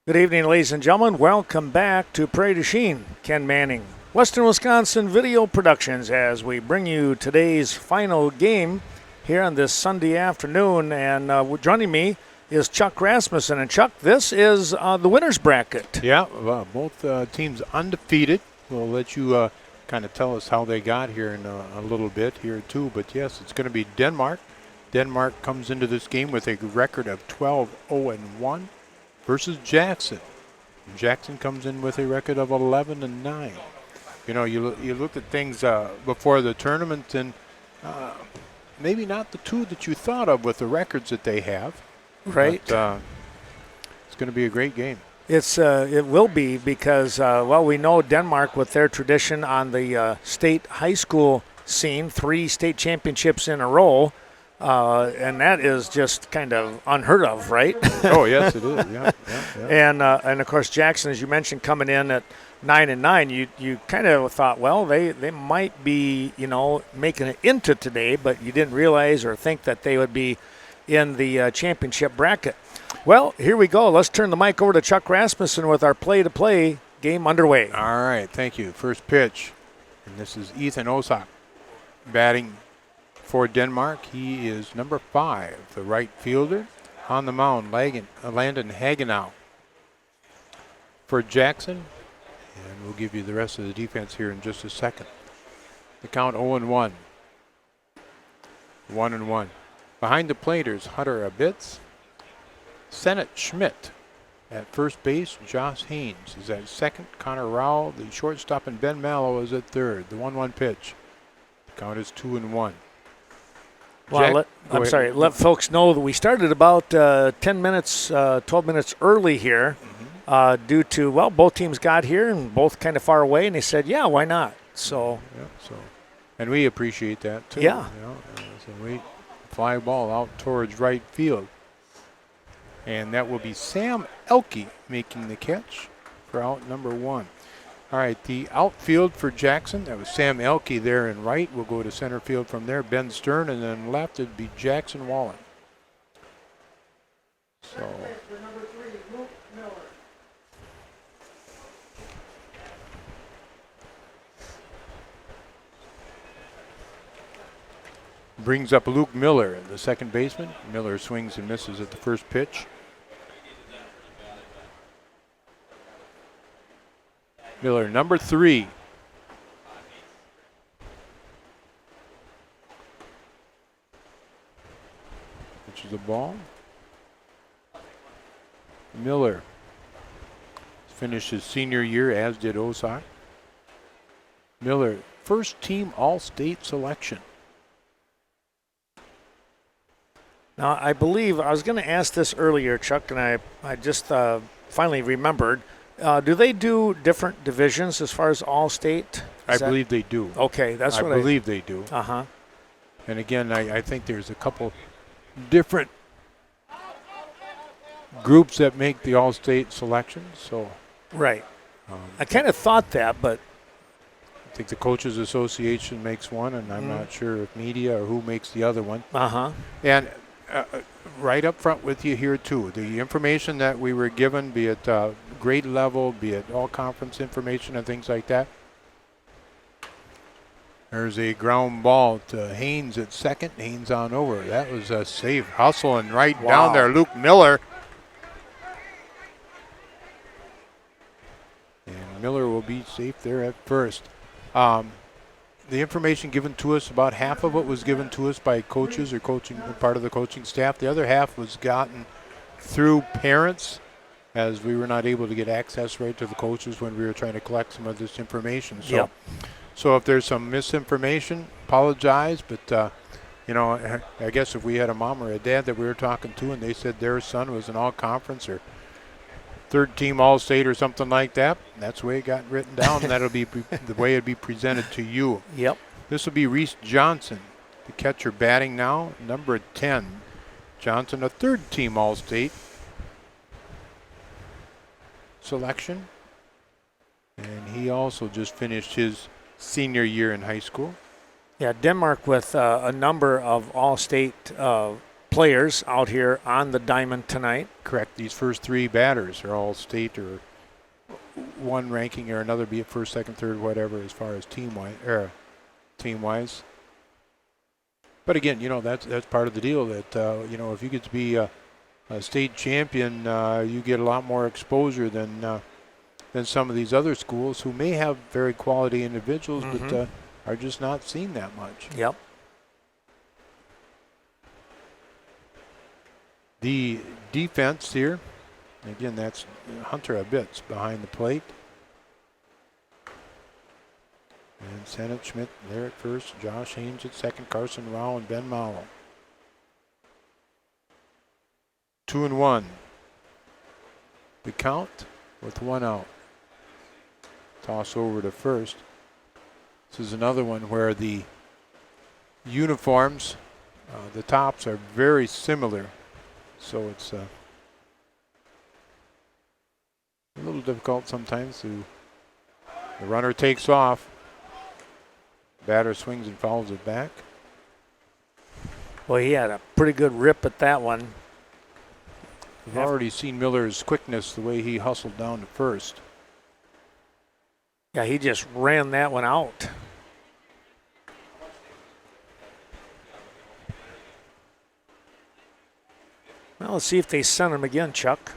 Good evening, ladies and gentlemen. Welcome back to Prairie to Chien. Ken Manning, Western Wisconsin Video Productions, as we bring you today's final game here on this Sunday afternoon. And joining me is Chuck Rasmussen. And Chuck, this is the winner's bracket. Yeah, both teams undefeated. We'll let you kind of tell us how they got here in a little bit here too. But yes, it's going to be Denmark. Denmark comes into this game with a record of 12-0-1 versus Jackson. Jackson comes in with a record of 11-9. You know, you look at things before the tournament, and maybe not the two that you thought of with the records that they have. Right. But, it's going to be a great game. It will be because, we know Denmark with their tradition on the state high school scene, 3 state championships in a row. And that is just kind of unheard of, right? Oh, yes, it is. Yeah. And of course, Jackson, as you mentioned, coming in at 9-9, you kind of thought, well, they might be, making it into today, but you didn't realize or think that they would be in the championship bracket. Well, here we go. Let's turn the mic over to Chuck Rasmussen with our play-to-play game underway. All right, thank you. First pitch, and this is Ethan Osak batting for Denmark. He is number 5, the right fielder. On the mound, Landon Hagenau for Jackson. And we'll give you the rest of the defense here in just a second. The count 0-1. 1-1. Behind the platers, Hunter Abitz. Sennett Schmidt at first base. Josh Haynes is at second. Connor Rowell, the shortstop, and Ben Mallow is at third. The 1-1 pitch. The count is 2-1. Well, let folks know that we started about 10 minutes, 12 minutes early here due to, both teams got here and both kind of far away, and they said, yeah, why not? So, and we appreciate that, too. Yeah. So we fly ball out towards right field. And that will be Sam Elke making the catch for out number 1. All right, the outfield for Jackson, that was Sam Elke there in right. We'll go to center field from there, Ben Stern, and then left it'd be Jackson Wallen. So brings up Luke Miller, the second baseman. Miller swings and misses at the first pitch. Miller, number 3. Which is the ball. Miller finished his senior year, as did Osak. Miller, first team All-State selection. now I believe I was going to ask this earlier, Chuck, and I just finally remembered. Do they do different divisions as far as All-State? I believe they do. Okay, that's what I believe they do. Uh-huh. And again, I think there's a couple different groups that make the All-State selection. So Right. I kind of thought that, but I think the Coaches Association makes one, and I'm not sure if media or who makes the other one. uh-huh. And right up front with you here, too, the information that we were given, be it grade level, be it all-conference information and things like that. There's a ground ball to Haynes at second. Haynes on over. That was a safe hustle and right down there, Luke Miller. And Miller will be safe there at first. The information given to us, about half of it was given to us by coaches or part of the coaching staff. The other half was gotten through parents, as we were not able to get access right to the coaches when we were trying to collect some of this information. So, So if there's some misinformation, apologize. But, I guess if we had a mom or a dad that we were talking to and they said their son was an all-conference or third-team All-State or something like that, that's the way it got written down, and that'll be the way it'd be presented to you. Yep. This will be Reese Johnson, the catcher batting now, number 10. Johnson, a third-team All-State selection. And he also just finished his senior year in high school. Yeah, Denmark with a number of all-state players out here on the diamond tonight. Correct. These first 3 batters are all state or one ranking or another, be it first, second, third, whatever, as far as team-wise. But again, that's part of the deal. That if you get to be a state champion, you get a lot more exposure than some of these other schools who may have very quality individuals, but are just not seen that much. Yep. The defense here, again, that's Hunter Abitz behind the plate. And Sennett Schmidt there at first, Josh Haynes at second, Carson Rao and Ben Mallow. 2-1. The count with 1 out. Toss over to first. This is another one where the uniforms, the tops are very similar. So it's a little difficult sometimes to. The runner takes off. Batter swings and fouls it back. Well, he had a pretty good rip at that one. We've already seen Miller's quickness, the way he hustled down to first. Yeah, he just ran that one out. Well, let's see if they send him again, Chuck.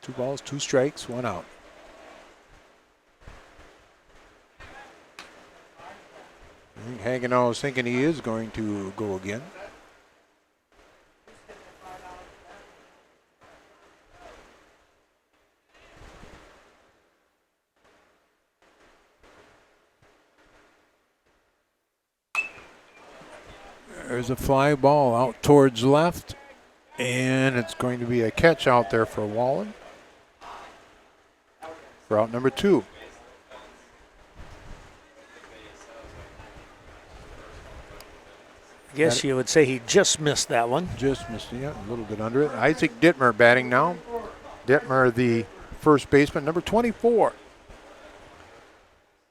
2 balls, 2 strikes, 1 out. I think Hagenow is thinking he is going to go again. There's a fly ball out towards left, and it's going to be a catch out there for Wallen for out number 2. I guess you would say he just missed that one. Just missed it, a little bit under it. Isaac Dittmer batting now. Dittmer, the first baseman, number 24.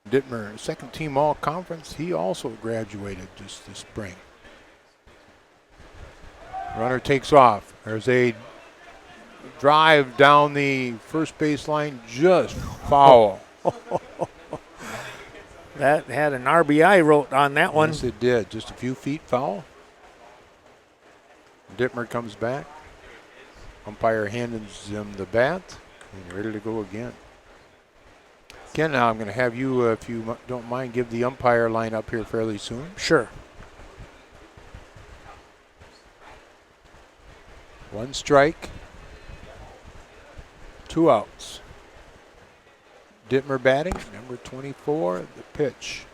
Dittmer, second team all-conference. He also graduated just this spring. Runner takes off. There's a drive down the first base line, just foul. That had an RBI wrote on that one. Yes, it did. Just a few feet foul. Dittmer comes back. Umpire hands him the bat, and ready to go again. Ken, now I'm going to have you, if you don't mind, give the umpire line up here fairly soon. Sure. 1 strike, 2 outs. Dittmer batting, number 24, the pitch.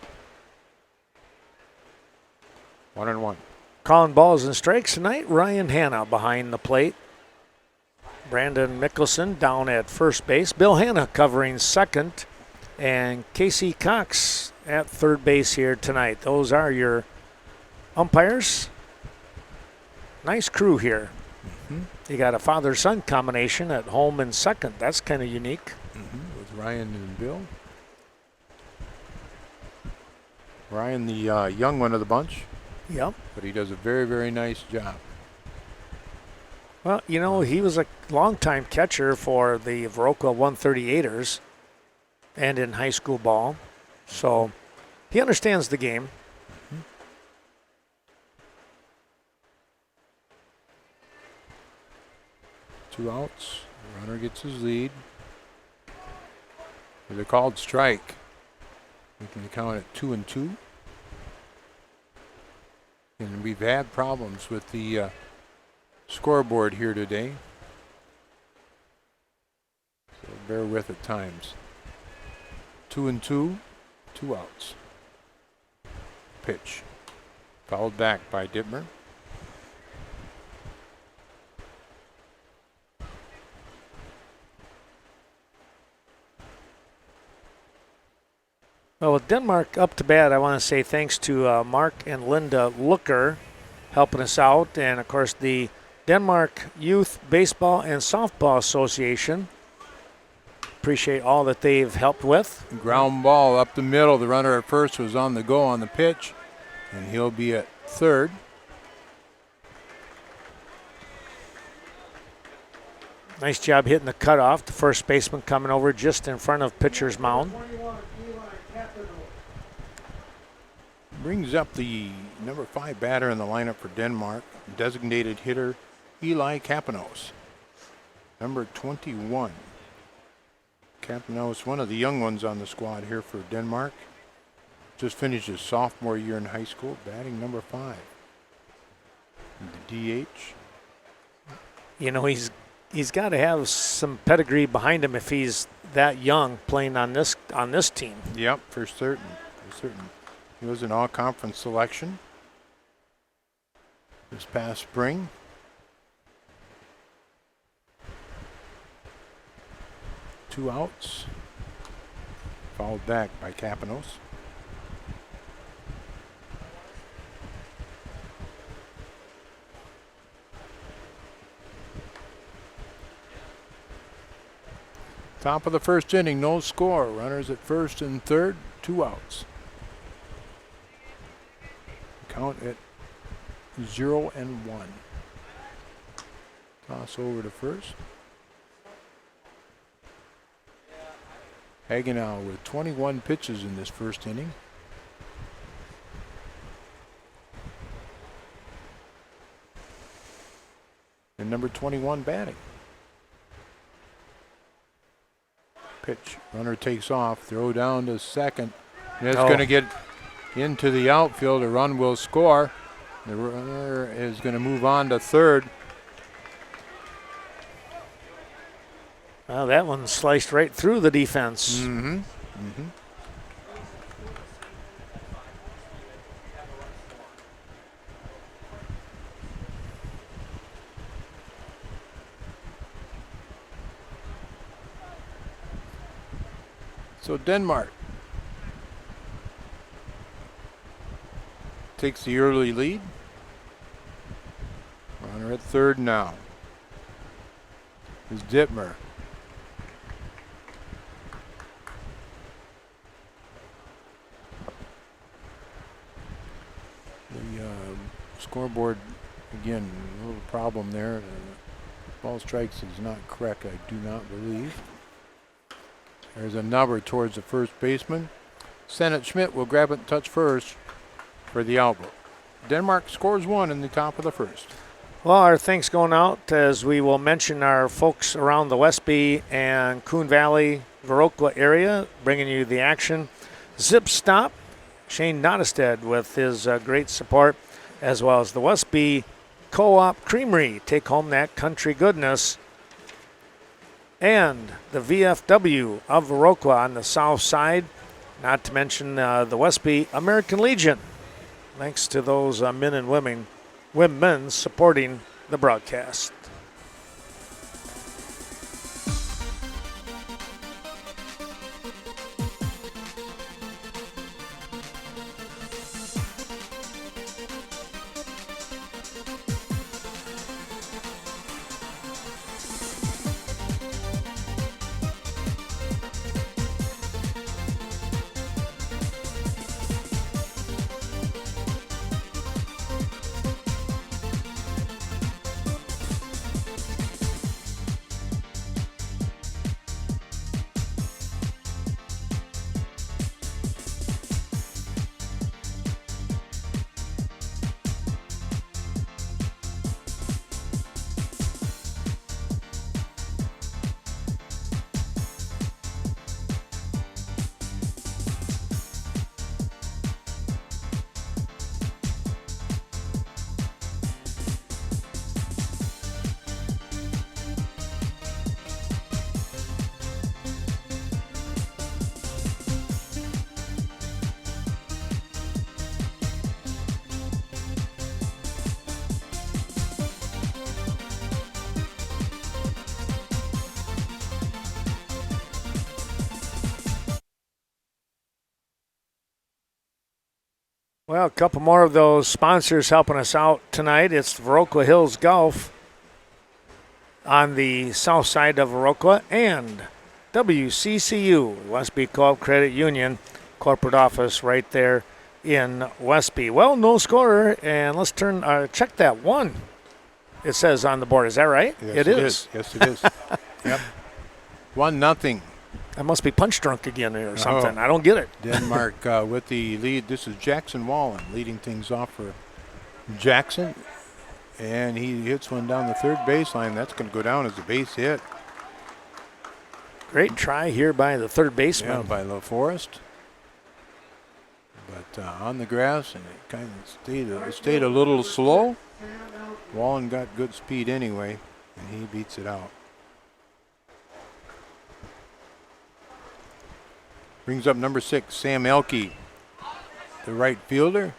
1-1. Calling balls and strikes tonight, Ryan Hanna behind the plate. Brandon Mickelson down at first base. Bill Hanna covering second. And Casey Cox at third base here tonight. Those are your umpires. Nice crew here. You got a father-son combination at home and second. That's kind of unique. With Ryan and Bill. Ryan, the young one of the bunch. Yep. But he does a very, very nice job. Well, he was a longtime catcher for the Viroqua 138ers and in high school ball. So he understands the game. 2 outs. The runner gets his lead. They're called strike. We can count it 2-2. And we've had problems with the scoreboard here today. So bear with at times. 2-2, 2 outs. Pitch. Fouled back by Dittmer. Well, with Denmark up to bat, I want to say thanks to Mark and Linda Looker helping us out. And, of course, the Denmark Youth Baseball and Softball Association. Appreciate all that they've helped with. Ground ball up the middle. The runner at first was on the go on the pitch, and he'll be at third. Nice job hitting the cutoff. The first baseman coming over just in front of pitcher's mound. Brings up the number 5 batter in the lineup for Denmark, designated hitter Eli Kapanos. Number 21. Kapanos, one of the young ones on the squad here for Denmark. Just finished his sophomore year in high school, batting number 5. The DH. You know, he's got to have some pedigree behind him if he's that young playing on this team. Yep, for certain. For certain. He was an all-conference selection this past spring. Two outs. Fouled back by Kapanos. Top of the first inning, no score. Runners at first and third, 2 outs. Count at 0-1. Toss over to first. Hagenau with 21 pitches in this first inning. And number 21 batting. Pitch. Runner takes off. Throw down to second. It's going to get into the outfield. A run will score. The runner is going to move on to third. Well, that one sliced right through the defense. Mm-hmm. Mm-hmm. So Denmark takes the early lead. Runner at third now is Dittmer. The scoreboard, again, a little problem there. Ball strikes is not correct, I do not believe. There's a number towards the first baseman. Sennett Schmidt will grab it and touch first for the out. Denmark scores 1 in the top of the first. Well, our thanks going out as we will mention our folks around the Westby and Coon Valley, Viroqua area, bringing you the action. Zip Stop, Shane Nottestead with his great support, as well as the Westby Co-op Creamery. Take home that country goodness. And the VFW of Viroqua on the south side, not to mention the Westby American Legion. Thanks to those men and women supporting the broadcast. Well, a couple more of those sponsors helping us out tonight. It's Viroqua Hills Golf on the south side of Viroqua and WCCU, Westby Co-op Credit Union, corporate office right there in Westby. Well, no scorer, and let's check that one. It says on the board. Is that right? Yes, it is. Yes, it is. Yep. 1-0. I must be punch drunk again or something. I don't get it. Denmark with the lead. This is Jackson Wallen leading things off for Jackson. And he hits one down the third baseline. That's going to go down as a base hit. Great try here by the third baseman. Yeah, by LaForest. But on the grass, and it kind of stayed a little slow. Wallen got good speed anyway, and he beats it out. Brings up number 6, Sam Elke, the right fielder.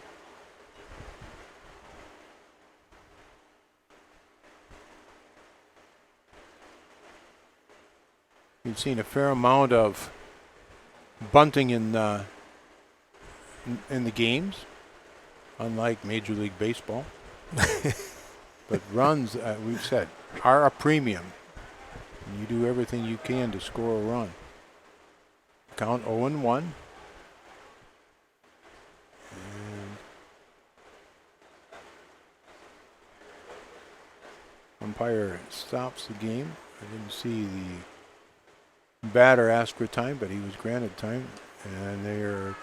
You've seen a fair amount of bunting in the games, unlike Major League Baseball. But runs, we've said, are a premium. And you do everything you can to score a run. Count 0-1. And umpire stops the game. I didn't see the batter ask for time, but he was granted time. And they're...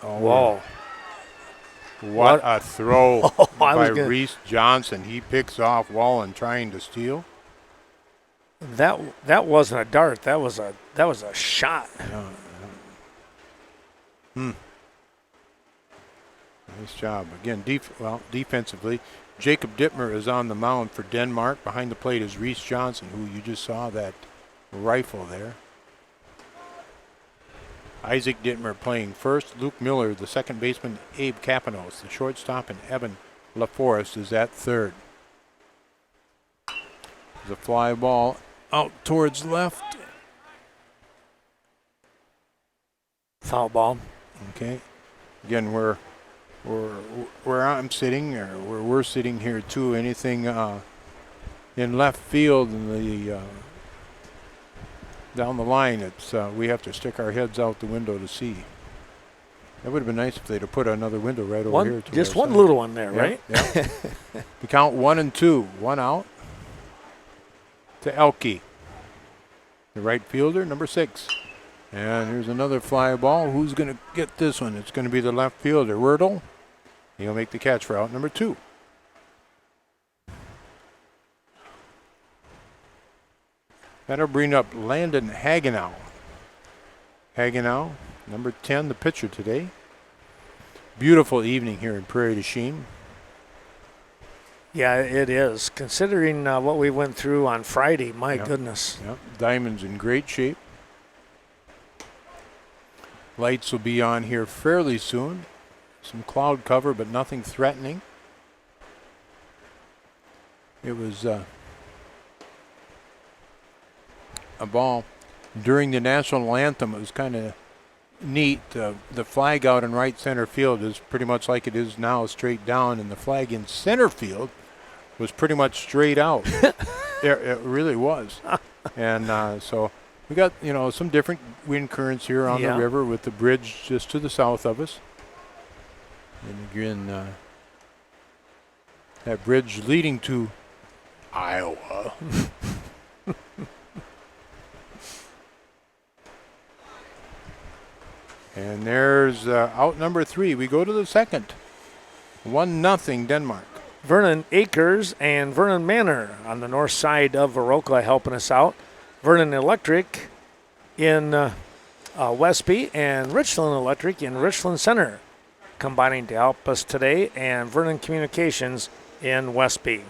Whoa. What a throw by Reese Johnson. He picks off Wallen trying to steal. That wasn't a dart. That was a shot. Nice job. Again, defensively, Jacob Dittmer is on the mound for Denmark. Behind the plate is Reese Johnson, who you just saw that rifle there. Isaac Dittmer playing first. Luke Miller, the second baseman. Abe Kapanos, the shortstop, and Evan LaForest is at third. There's a fly ball out towards left. Foul ball. Okay. Again, where I'm sitting, or where we're sitting here too, anything in left field in the down the line, it's we have to stick our heads out the window to see. That would have been nice if they'd have put another window right over here. Just one little one there, right? Yeah. We count 1 and 2. One out to Elke, the right fielder, number 6. And here's another fly ball. Who's going to get this one? It's going to be the left fielder, Wordle. He'll make the catch for out number 2. That'll bring up Landon Hagenow. Hagenow, number 10, the pitcher today. Beautiful evening here in Prairie du Chien. Yeah, it is. Considering what we went through on Friday, my goodness. Yep. Diamond's in great shape. Lights will be on here fairly soon. Some cloud cover, but nothing threatening. It was a ball during the national anthem. It was kind of neat. The flag out in right center field is pretty much like it is now, straight down, and the flag in center field was pretty much straight out. It really was. And so we got, some different wind currents here on the river with the bridge just to the south of us. And again, that bridge leading to Iowa. And there's out number 3. We go to the second. 1-0 Denmark. Vernon Akers and Vernon Manor on the north side of Viroqua helping us out. Vernon Electric in Westby and Richland Electric in Richland Center combining to help us today, and Vernon Communications in Westby.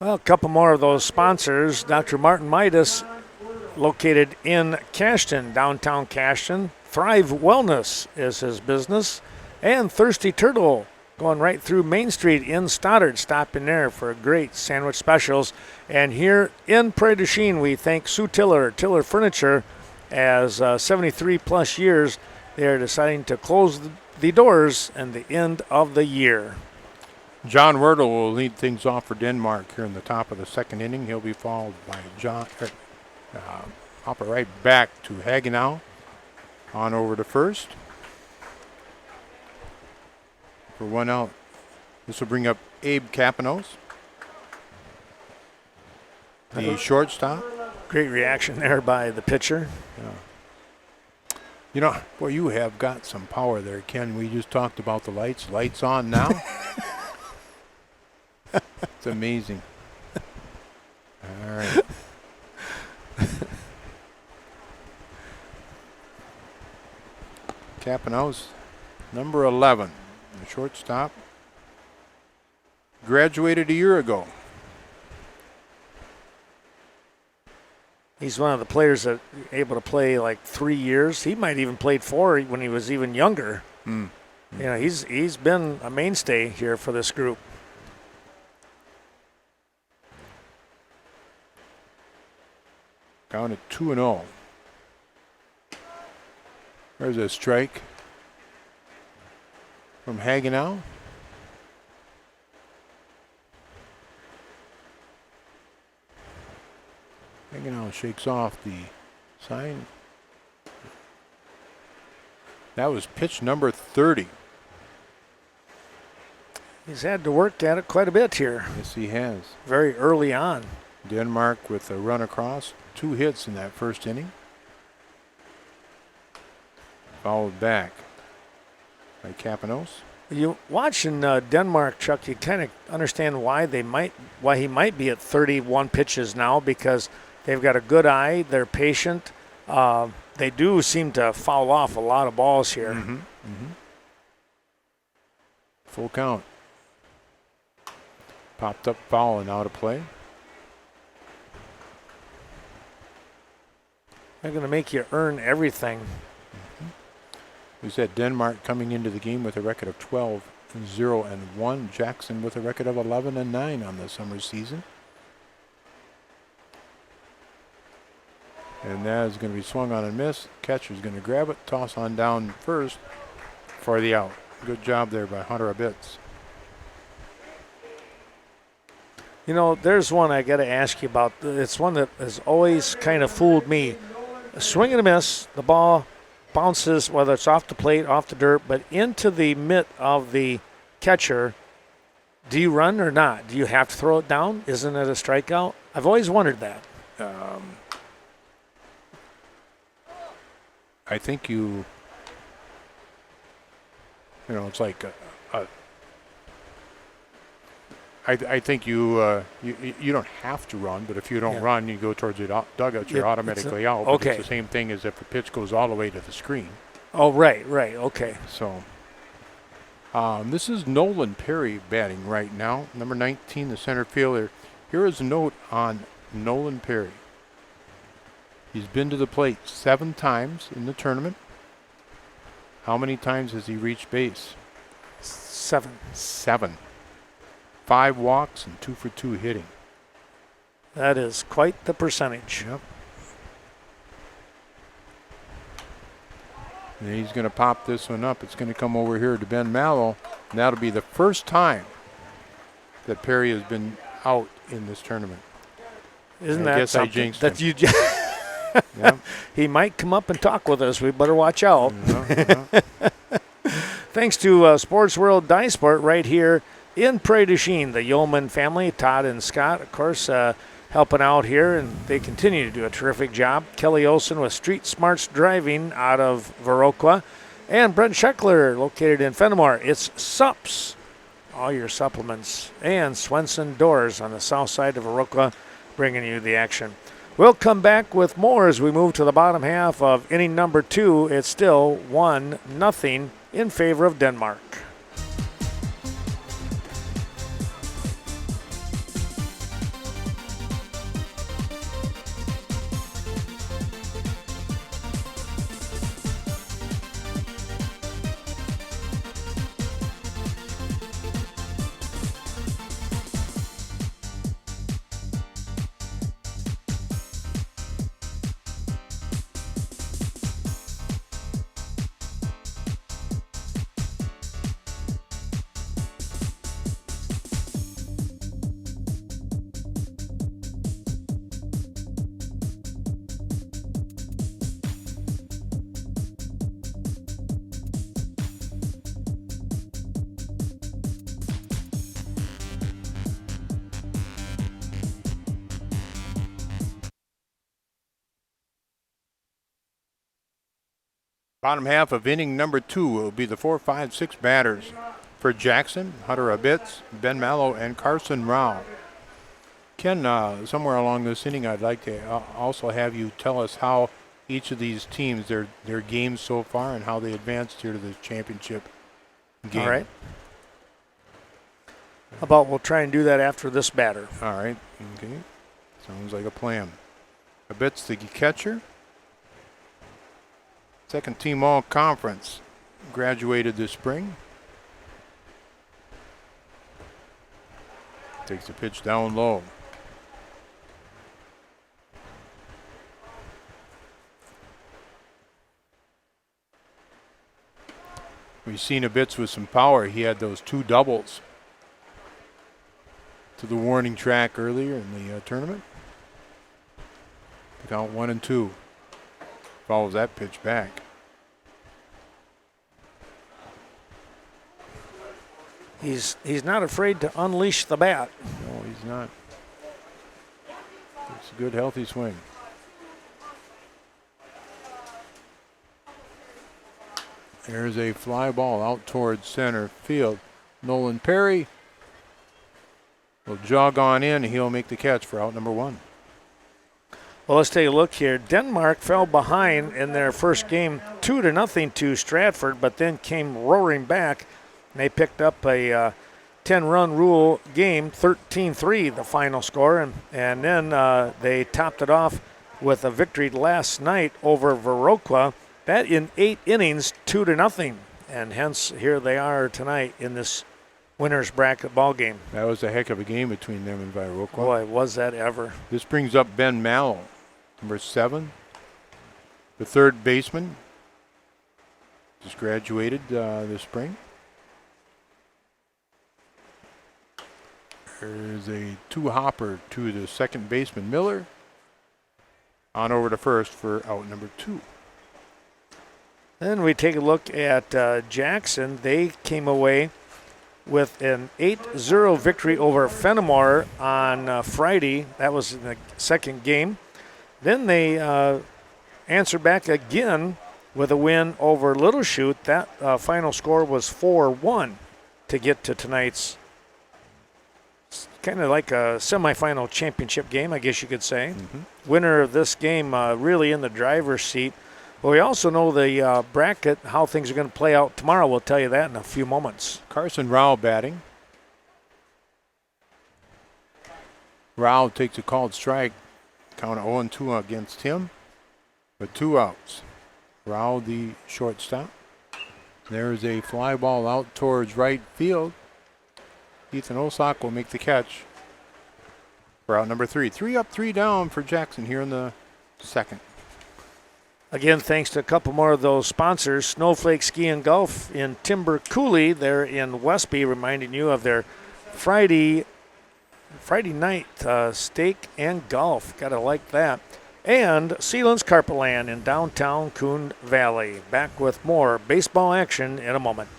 Well, a couple more of those sponsors. Dr. Martin Midas, located in Cashton, downtown Cashton. Thrive Wellness is his business. And Thirsty Turtle, going right through Main Street in Stoddard. Stop in there for great sandwich specials. And here in Prairie du Chien, we thank Sue Tiller Furniture, as 73-plus years, they are deciding to close the doors at the end of the year. John Wordle will lead things off for Denmark here in the top of the second inning. He'll be followed by hop it right back to Hagenau. On over to first. For 1 out. This will bring up Abe Capanos, the shortstop. Great reaction there by the pitcher. Yeah. You know, boy, you have got some power there, Ken. We just talked about the lights. Lights on now. It's amazing. All right. Capanos, number 11, the shortstop. Graduated a year ago. He's one of the players that able to play like 3 years. He might even played 4 when he was even younger. You know, he's been a mainstay here for this group. Down at 2-0. There's a strike from Hagenau. Hagenau shakes off the sign. That was pitch number 30. He's had to work at it quite a bit here. Yes, he has. Very early on. Denmark with a run across. 2 hits in that first inning. Followed back by Capanos. You watching Denmark, Chuck, you kind of understand why he might be at 31 pitches now, because they've got a good eye. They're patient. They do seem to foul off a lot of balls here. Full count. Popped up foul and out of play. They're going to make you earn everything. We said Denmark coming into the game with a record of 12-0-1. Jackson with a record of 11-9 on the summer season. And that is going to be swung on and missed. Catcher's going to grab it, toss on down first for the out. Good job there by Hunter Abitz. You know, there's one I got to ask you about. It's one that has always kind of fooled me. A swing and a miss, the ball bounces, whether it's off the plate, off the dirt, but into the mitt of the catcher. Do you run or not? Do you have to throw it down? Isn't it a strikeout? I've always wondered that. I think you know, it's like I think you don't have to run, but if you don't run, you go towards the dugout, you're automatically out. But okay. It's the same thing as if the pitch goes all the way to the screen. Oh, right, okay. So this is Nolan Perry batting right now, number 19, the center fielder. Here is a note on Nolan Perry. He's been to the plate 7 times in the tournament. How many times has he reached base? 7. 7. 5 walks and 2 for 2 hitting. That is quite the percentage. Yep. And he's going to pop this one up. It's going to come over here to Ben Mallow. And that'll be the first time that Perry has been out in this tournament. Isn't that something? I jinxed that him. You Yep. He might come up and talk with us. We better watch out. Yeah. Thanks to Sports World Dice Sport right here in Prairie du Chien. The Yeoman family, Todd and Scott, of course, helping out here, and they continue to do a terrific job. Kelly Olson with Street Smarts Driving out of Viroqua, and Brent Scheckler located in Fenimore. It's SUPS, all your supplements, and Swenson Doors on the south side of Viroqua, bringing you the action. We'll come back with more as we move to the bottom half of inning number 2. It's still 1-0 in favor of Denmark. Bottom half of inning number 2 will be the 4, 5, 6 batters for Jackson: Hunter Abitz, Ben Mallow, and Carson Rao. Ken, somewhere along this inning, I'd like to also have you tell us how each of these teams, their games so far, and how they advanced here to the championship game. All right. How about we'll try and do that after this batter. All right. Okay. Sounds like a plan. Abitz, the catcher. Second team all conference. Graduated this spring. Takes the pitch down low. We've seen Abitz with some power. He had those 2 doubles to the warning track earlier in the tournament. Count 1-2. Follows that pitch back. He's not afraid to unleash the bat. No, he's not. It's a good, healthy swing. There's a fly ball out towards center field. Nolan Perry will jog on in. He'll make the catch for out number 1. Well, let's take a look here. Denmark fell behind in their first game 2-0 to Stratford, but then came roaring back. They picked up a 10-run rule game, 13-3 the final score, and then they topped it off with a victory last night over Viroqua. That in 8 innings, 2-0, and hence here they are tonight in this winner's bracket ball game. That was a heck of a game between them and Viroqua. Boy, was that ever. This brings up Ben Mallow, number 7, the third baseman. Just graduated this spring. There's a 2-hopper to the second baseman, Miller. On over to first for out number 2. Then we take a look at Jackson. They came away with an 8-0 victory over Fenimore on Friday. That was in the second game. Then they answered back again with a win over Little Chute. That final score was 4-1 to get to tonight's kind of like a semifinal championship game, I guess you could say. Mm-hmm. Winner of this game really in the driver's seat. But we also know the bracket, how things are going to play out tomorrow. We'll tell you that in a few moments. Carson Rao batting. Rao takes a called strike. Count of 0-2 against him, with 2 outs. Rao, the shortstop. There's a fly ball out towards right field. Ethan Osak will make the catch for out number 3. 3 up, 3 down for Jackson here in the second. Again, thanks to a couple more of those sponsors. Snowflake Ski and Golf in Timber Coulee. They're in Westby, reminding you of their Friday night steak and golf. Gotta like that. And Sealand's Carpetland in downtown Coon Valley. Back with more baseball action in a moment.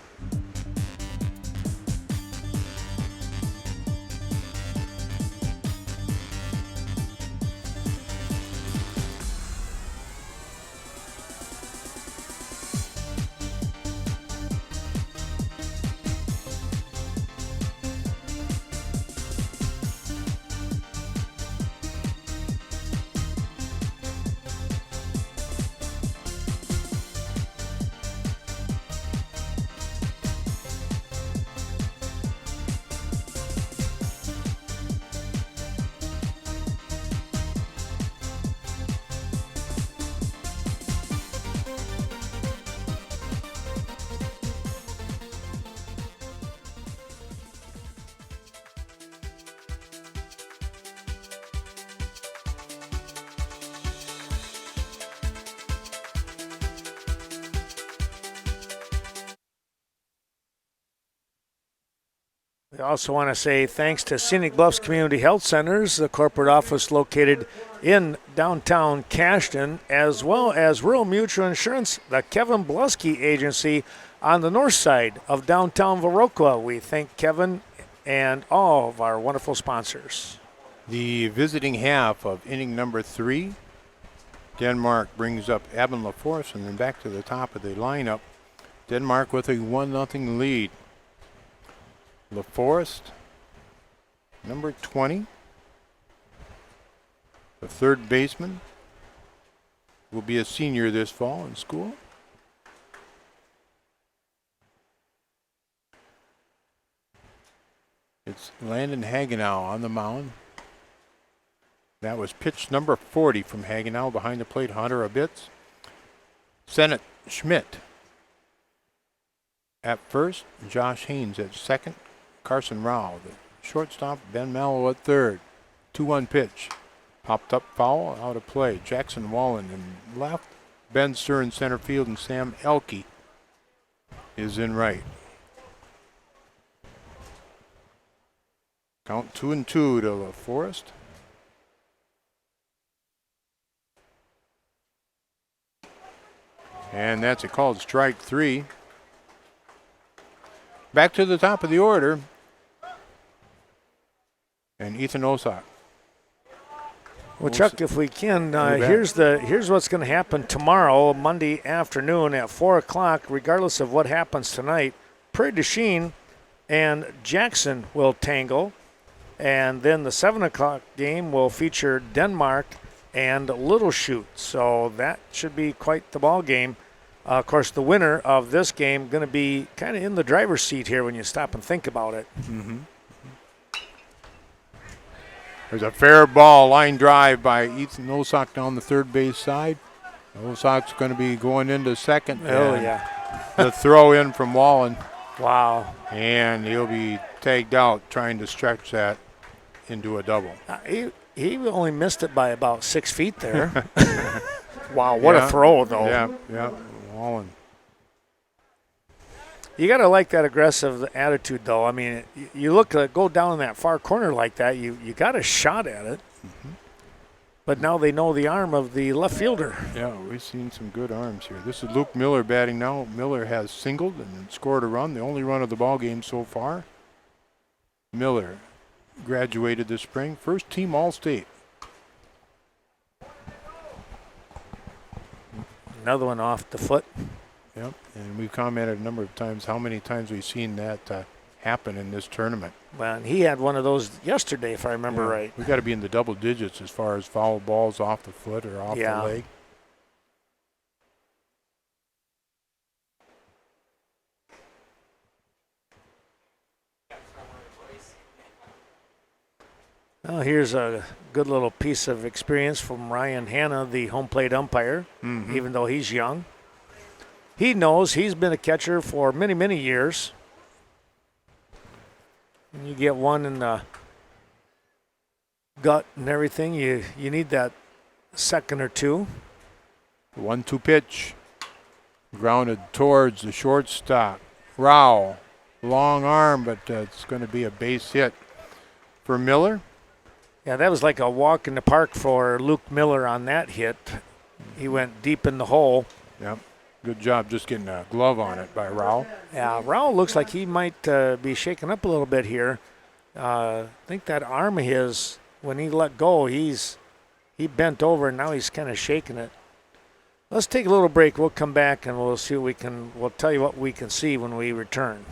We also want to say thanks to Scenic Bluffs Community Health Centers, the corporate office located in downtown Cashton, as well as Rural Mutual Insurance, the Kevin Blusky Agency on the north side of downtown Viroqua. We thank Kevin and all of our wonderful sponsors. The visiting half of inning number 3 Denmark brings up Evan LaForce and then back to the top of the lineup. Denmark with a 1-0 lead. LaForce, number 20, the third baseman, will be a senior this fall in school. It's Landon Hagenow on the mound. That was pitch number 40 from Hagenow. Behind the plate, Hunter Abitz. Sennett Schmidt at first. Josh Haynes at second. Carson Rao, the shortstop. Ben Mallow at third. 2-1 pitch. Popped up foul, out of play. Jackson Wallen in left. Ben Stern in center field, and Sam Elke is in right. Count 2-2 to LaForest. And that's a called strike 3. Back to the top of the order. And Ethan Osak. Well, Chuck, if we can, here's what's going to happen tomorrow, Monday afternoon at 4 o'clock, regardless of what happens tonight. Prairie du Chien and Jackson will tangle. And then the 7 o'clock game will feature Denmark and Little Chute. So that should be quite the ball game. Of course, the winner of this game going to be kind of in the driver's seat here when you stop and think about it. Mm-hmm. There's a fair ball, line drive by Ethan Osak down the third base side. Osak's going to be going into second. Oh, yeah. The throw in from Wallen. Wow. And he'll be tagged out trying to stretch that into a double. He only missed it by about 6 feet there. Wow, what a throw, though. Yeah, Wallen. You got to like that aggressive attitude, though. I mean, you look go down in that far corner like that, you got a shot at it. Mm-hmm. But now they know the arm of the left fielder. Yeah, we've seen some good arms here. This is Luke Miller batting now. Miller has singled and scored a run, the only run of the ball game so far. Miller graduated this spring, first team All-State. Another one off the foot. Yep, and we've commented a number of times how many times we've seen that happen in this tournament. Well, and he had one of those yesterday, if I remember right. We've got to be in the double digits as far as foul balls off the foot or off the leg. Well, here's a good little piece of experience from Ryan Hanna, the home plate umpire, even though he's young. He knows he's been a catcher for many, many years. When you get one in the gut and everything, you need that second or two. 1-2 pitch. Grounded towards the shortstop. Rao. Long arm, but it's going to be a base hit for Miller. Yeah, that was like a walk in the park for Luke Miller on that hit. He went deep in the hole. Yep. Good job just getting a glove on it by Rao. Yeah, Rao looks like he might be shaken up a little bit here. I think that arm of his, when he let go, he bent over and now he's kind of shaking it. Let's take a little break. We'll come back and we'll see what we'll tell you what we can see when we return.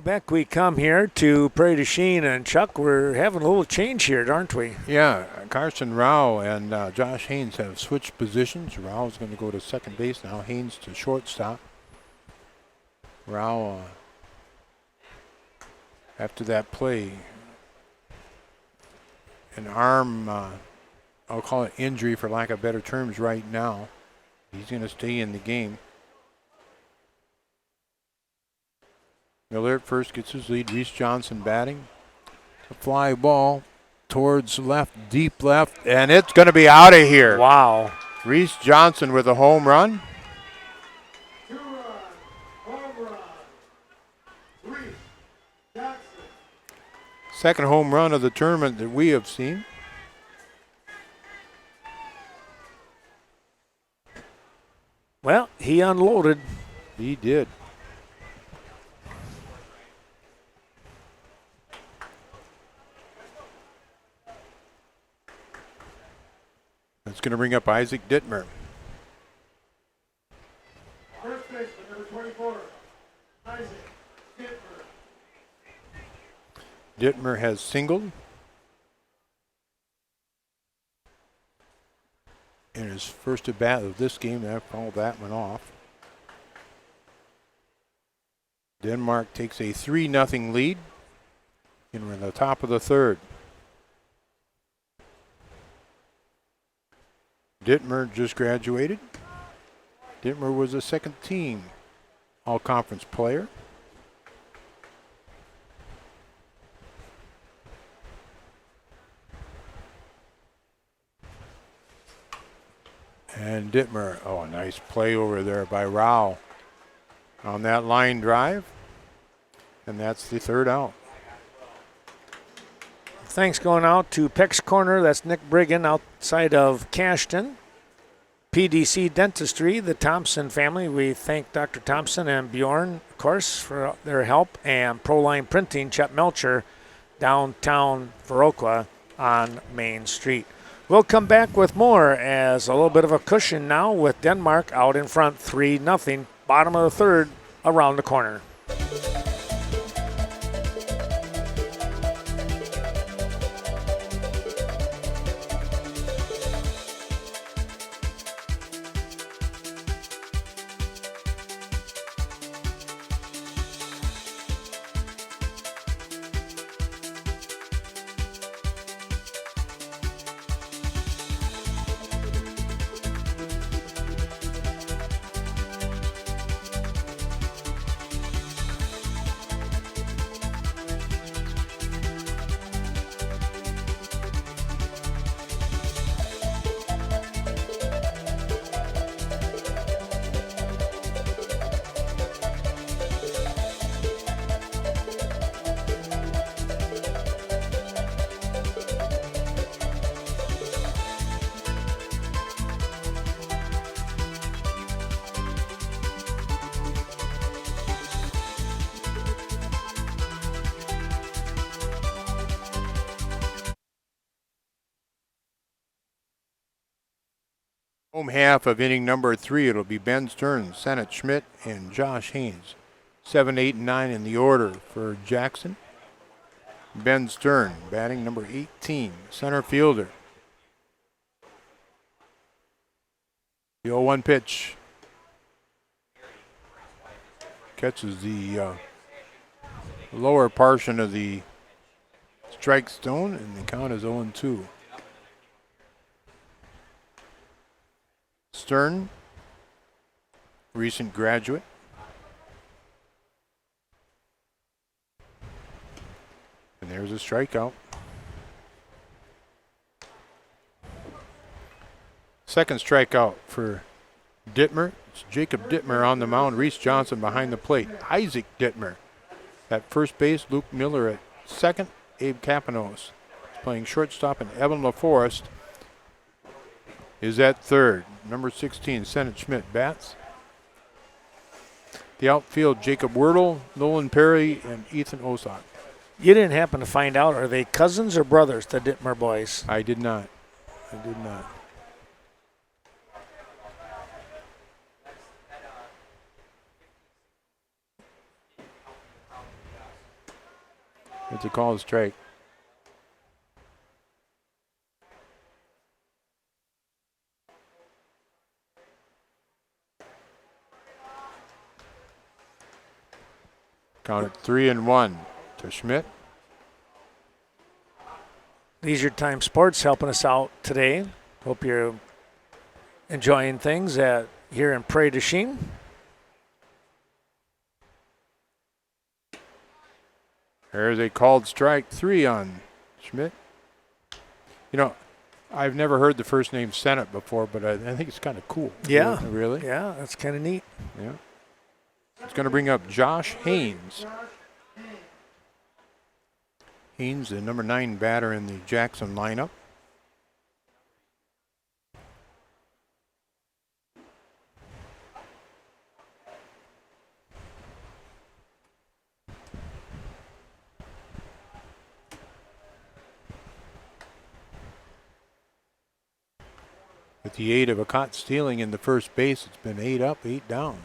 Well, back we come here to Prairie du Chien, and Chuck, we're having a little change here, aren't we? Yeah, Carson Rao and Josh Haynes have switched positions. Rao's going to go to second base now. Haynes to shortstop. Rao, after that play, an arm, I'll call it injury for lack of better terms right now. He's going to stay in the game. Miller at first gets his lead. Reese Johnson batting. A fly ball towards left, deep left, and it's going to be out of here. Wow. Reese Johnson with a home run. 2-run home run. Reese Johnson. Second home run of the tournament that we have seen. Well, he unloaded. He did. That's going to bring up Isaac Dittmer. First baseman, number 24, Isaac Dittmer. Dittmer has singled in his first at bat of this game. All that went off. Denmark takes a 3-0 lead. And we're in the top of the third. Dittmer just graduated. Dittmer was a second team all-conference player. And Dittmer, oh, nice play over there by Rao on that line drive. And that's the third out. Thanks going out to Peck's Corner. That's Nick Brigham outside of Cashton. PDC Dentistry, the Thompson family. We thank Dr. Thompson and Bjorn, of course, for their help. And Proline Printing, Chet Melcher, downtown Viroqua on Main Street. We'll come back with more as a little bit of a cushion now with Denmark out in front 3-0. Bottom of the third around the corner. Home half of inning number 3, it'll be Ben Stearns, Sennett Schmidt, and Josh Haynes. 7, 8, and 9 in the order for Jackson. Ben Stern, batting number 18, center fielder. The 0-1 pitch. Catches the lower portion of the strike zone, and the count is 0-2. Stern, recent graduate. And there's a strikeout. Second strikeout for Dittmer. It's Jacob Dittmer on the mound. Reese Johnson behind the plate. Isaac Dittmer at first base. Luke Miller at second. Abe Capanos playing shortstop, and Evan LaForest is at third. Number 16, Sennett Schmidt bats. The outfield, Jacob Wordle, Nolan Perry, and Ethan Osok. You didn't happen to find out, are they cousins or brothers, the Dittmer boys? I did not. I did not. It's a called strike. Counted 3-1 to Schmidt. Leisure Time Sports helping us out today. Hope you're enjoying things here in Prairie du Chien. There's a called strike 3 on Schmidt. You know, I've never heard the first name Senate before, but I think it's kind of cool. Yeah. Really? Yeah, that's kind of neat. Yeah. It's going to bring up Josh Haynes. Haynes, the number 9 batter in the Jackson lineup. With the aid of a caught stealing in the first base, it's been 8 up, 8 down.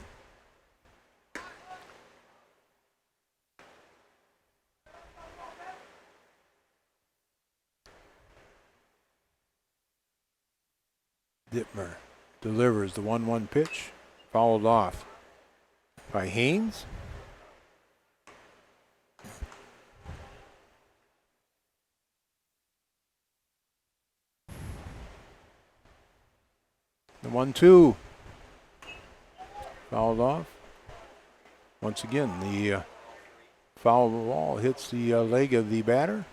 Dittmer delivers the 1-1 pitch, fouled off by Haynes. The 1-2 fouled off. Once again, the foul ball hits the leg of the batter.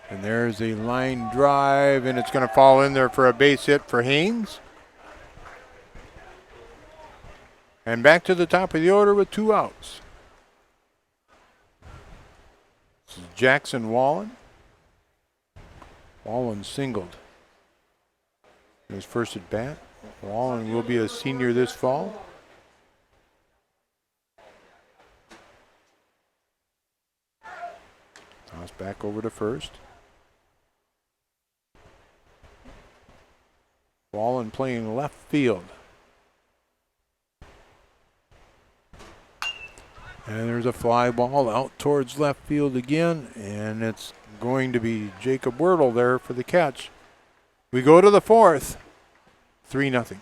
And there's a line drive, and it's going to fall in there for a base hit for Haynes. And back to the top of the order with 2 outs. This is Jackson Wallen. Wallen singled in his first at bat. Wallen will be a senior this fall. Toss back over to first. Wallen playing left field. And there's a fly ball out towards left field again, and it's going to be Jacob Wordle there for the catch. We go to the 4th, 3-0.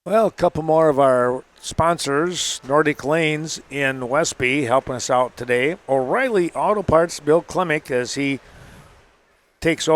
Well, a couple more of our sponsors. Nordic Lanes in Westby helping us out today. O'Reilly Auto Parts, Bill Klimick, as he looks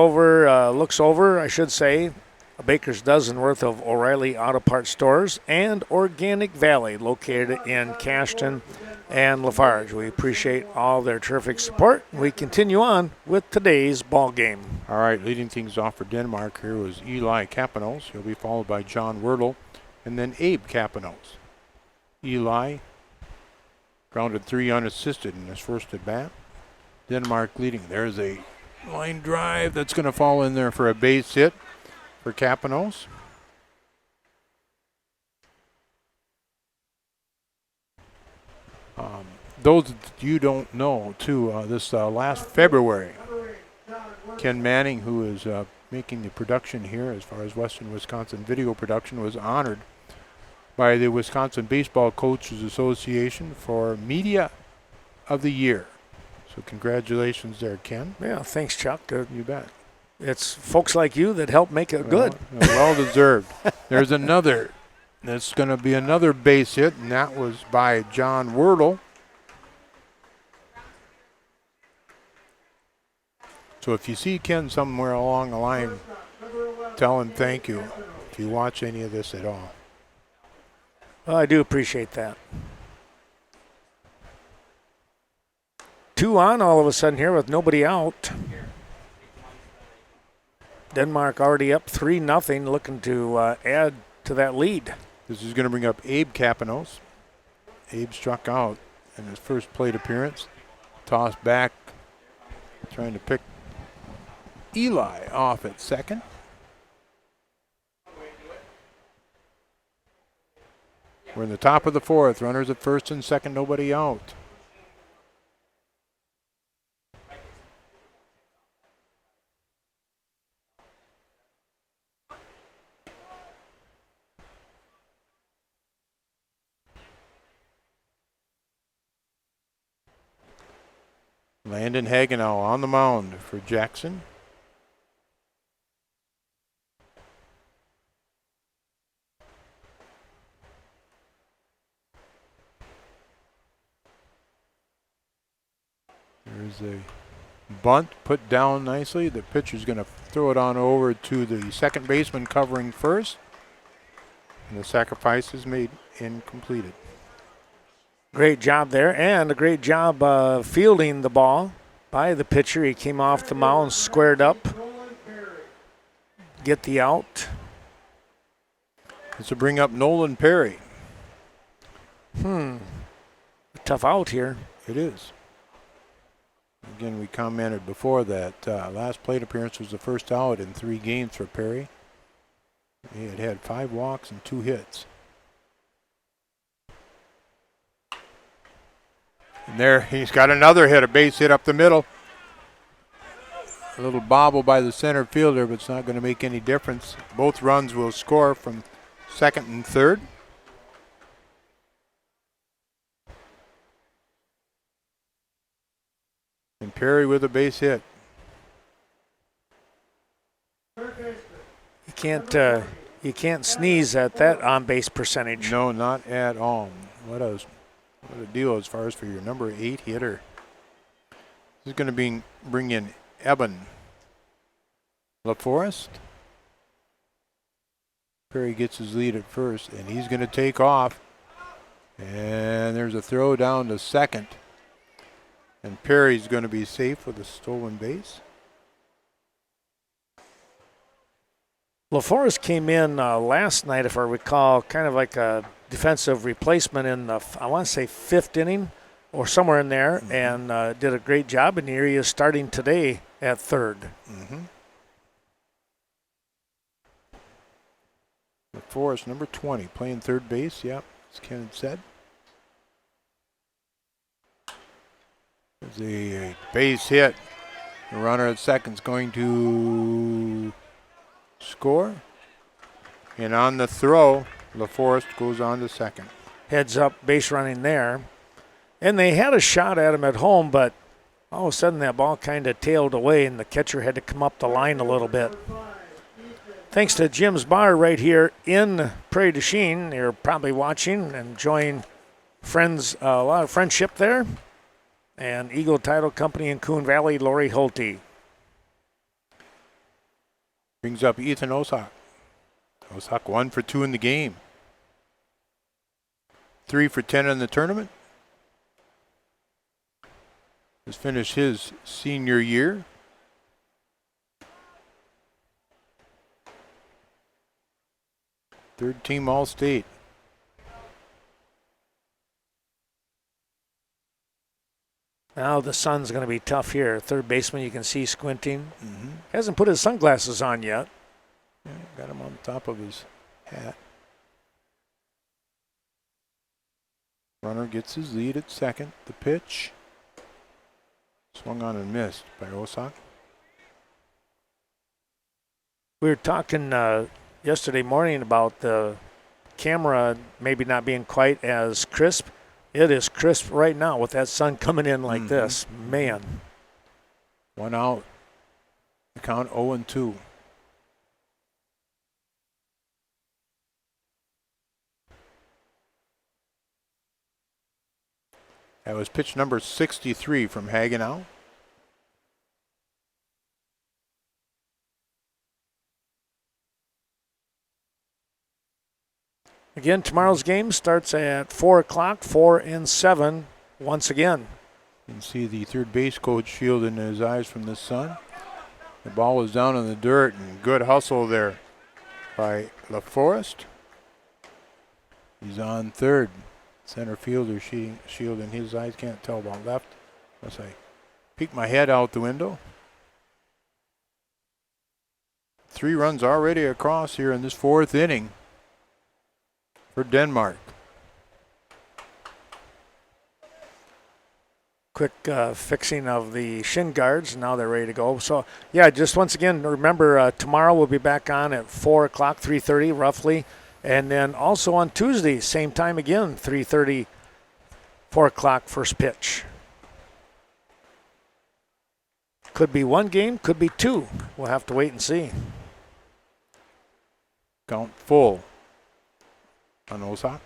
over, I should say, a baker's dozen worth of O'Reilly Auto Parts stores, and Organic Valley, located in Cashton and Lafarge. We appreciate all their terrific support. We continue on with today's ball game. All right, leading things off for Denmark here was Eli Kapanos. He'll be followed by John Wordle, and then Abe Kapanos. Eli grounded 3 unassisted in his first at bat. Denmark leading. There's a line drive that's going to fall in there for a base hit for Kapanos. Those that you don't know, too, this last February, Ken Manning, who is making the production here as far as Western Wisconsin video production, was honored by the Wisconsin Baseball Coaches Association for Media of the Year. So congratulations there, Ken. Yeah, thanks, Chuck. You bet. It's folks like you that help make it good. Well deserved. There's another. That's going to be another base hit, and that was by John Wordle. So if you see Ken somewhere along the line, tell him thank you if you watch any of this at all. Well, I do appreciate that. 2 on all of a sudden here with nobody out. Denmark already up 3-0, looking to add to that lead. This is going to bring up Abe Kapanos. Abe struck out in his first plate appearance. Tossed back, trying to pick Eli off at second. We're in the top of the 4th. Runners at first and second, nobody out. Landon Hagenau on the mound for Jackson. There's a bunt put down nicely. The pitcher's going to throw it on over to the second baseman covering first. And the sacrifice is made and completed. Great job there, and a great job fielding the ball by the pitcher. He came off the mound, squared up, get the out. This will bring up Nolan Perry. Tough out here. It is. Again, we commented before that last plate appearance was the first out in 3 games for Perry. He had 5 walks and 2 hits. And there, he's got another hit, a base hit up the middle. A little bobble by the center fielder, but it's not going to make any difference. Both runs will score from second and third. And Perry with a base hit. You can't sneeze at that on-base percentage. No, not at all. What a deal as far as for your number 8 hitter. This is going to bring in Eben LaForest. Perry gets his lead at first, and he's going to take off. And there's a throw down to second. And Perry's going to be safe with a stolen base. LaForest came in last night, if I recall, kind of like a defensive replacement in the, I want to say, 5th inning or somewhere in there, and did a great job. And here he is starting today at 3rd. LaForest, number 20, playing third base. Yep, as Ken had said. There's a base hit. The runner at second's going to score. And on the throw, LaForest goes on to second. Heads up, base running there. And they had a shot at him at home, but all of a sudden that ball kind of tailed away, and the catcher had to come up the line a little bit. Thanks to Jim's Bar right here in Prairie du Chien. You're probably watching and enjoying friends, a lot of friendship there. And Eagle Title Company in Coon Valley, Lori Holte. Brings up Ethan Osak. Osak 1 for 2 in the game. 3 for 10 in the tournament. Has finished his senior year. Third team All-State. Now the sun's going to be tough here. Third baseman, you can see squinting. Hasn't put his sunglasses on yet. Yeah, got him on top of his hat. Runner gets his lead at second. The pitch. Swung on and missed by Osak. We were talking yesterday morning about the camera maybe not being quite as crisp. It is crisp right now with that sun coming in like this. Man. 1 out. The count 0-2. That was pitch number 63 from Hagenau. Again, tomorrow's game starts at 4 o'clock, 4 and 7 once again. You can see the third base coach shielding his eyes from the sun. The ball was down in the dirt, and good hustle there by LaForest. He's on third. Center fielder shielding his eyes. Can't tell about left unless I peek my head out the window. 3 runs already across here in this 4th inning for Denmark. Quick fixing of the shin guards. Now they're ready to go. So, yeah, just once again, remember tomorrow we'll be back on at 4 o'clock, 3:30 roughly. And then also on Tuesday, same time again, 3:30, 4 o'clock, first pitch. Could be one game, could be 2. We'll have to wait and see. Count full on Osa.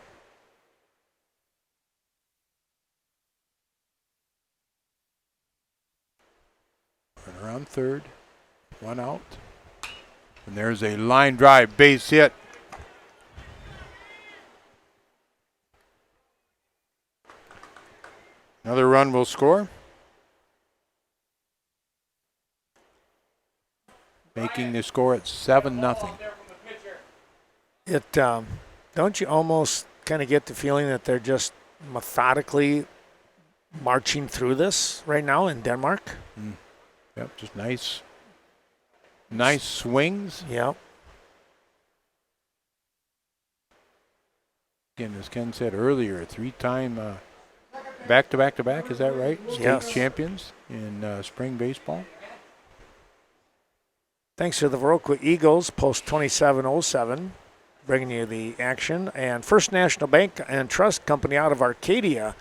Runner on third, 1 out. And there's a line drive base hit. Another run will score. Making the score at 7-0. It don't you almost kind of get the feeling that they're just methodically marching through this right now in Denmark? Yep, just nice swings. Yep. Again, as Ken said earlier, 3-time back-to-back-to-back, is that right? State Yes. champions in spring baseball. Thanks to the Viroqua Eagles, post 2707, bringing you the action. And First National Bank and Trust Company out of Arcadia.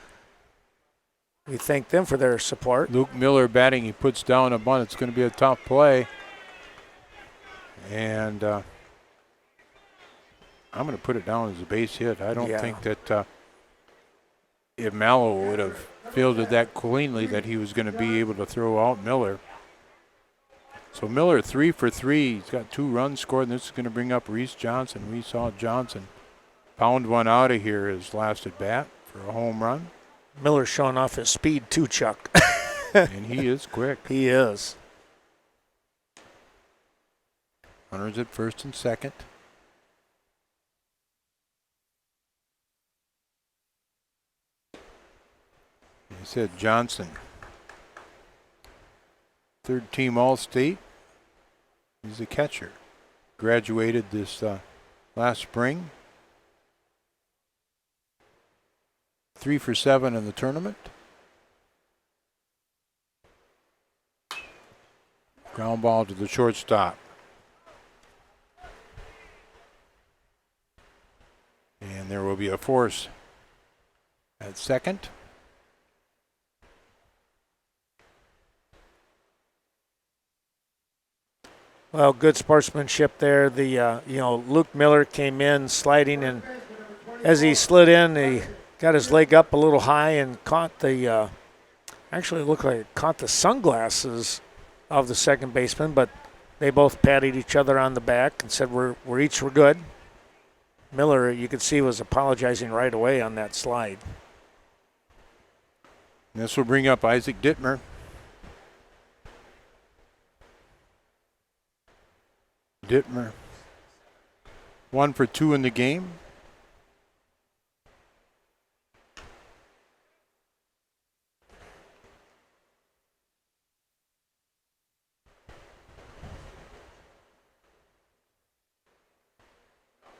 We thank them for their support. Luke Miller batting. He puts down a bunt. It's going to be a tough play. And I'm going to put it down as a base hit. I don't think that if Mallow would have fielded that cleanly that he was going to be able to throw out Miller. So Miller 3 for 3. He's got 2 runs scored, and this is going to bring up Reese Johnson. We saw Johnson pound one out of here his last at bat for a home run. Miller showing off his speed too, Chuck. And he is quick. He is. Runners at first and second. I said Johnson. 3rd team All-State. He's a catcher. Graduated this last spring. 3 for 7 in the tournament. Ground ball to the shortstop. And there will be a force at second. Well, good sportsmanship there. The Luke Miller came in sliding, and as he slid in, he got his leg up a little high and caught the actually it looked like it caught the sunglasses of the second baseman, but they both patted each other on the back and said we're good. Miller, you could see, was apologizing right away on that slide. This will bring up Isaac Dittmer. Dittmer 1 for 2 in the game.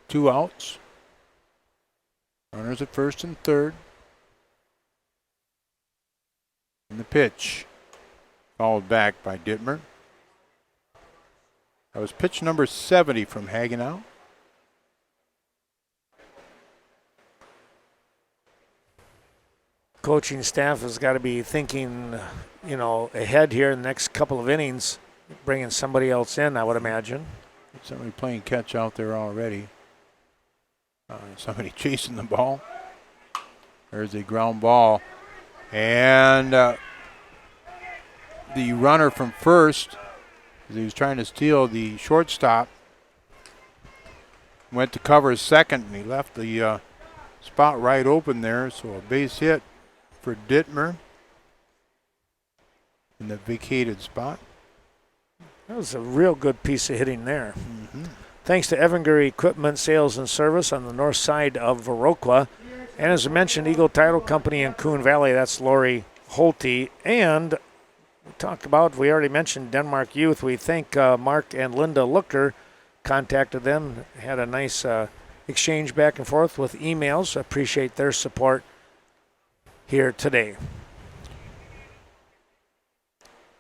Two outs. Runners at first and third. And the pitch followed back by Dittmer. That was pitch number 70 from Hagenau. Coaching staff has got to be thinking, ahead here in the next couple of innings, bringing somebody else in, I would imagine. Somebody playing catch out there already. Somebody chasing the ball. There's a ground ball. And the runner from first, as he was trying to steal the shortstop, went to cover second, and he left the spot right open there. So a base hit for Dittmer in the vacated spot. That was a real good piece of hitting there. Mm-hmm. Thanks to Evanger Equipment Sales and Service on the north side of Viroqua. And as I mentioned, Eagle Title Company in Coon Valley, that's Lori Holte. And we already mentioned Denmark Youth. We think Mark and Linda Looker contacted them, had a nice exchange back and forth with emails. Appreciate their support here today.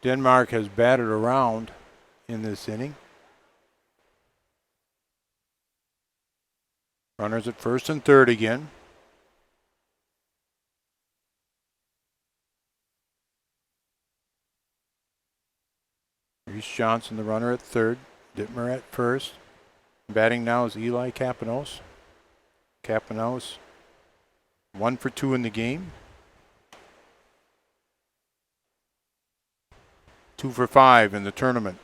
Denmark has batted around in this inning. Runners at first and third again. Reese Johnson, the runner, at third. Dittmer at first. Batting now is Eli Capanos. Capanos 1 for 2 in the game. 2 for 5 in the tournament.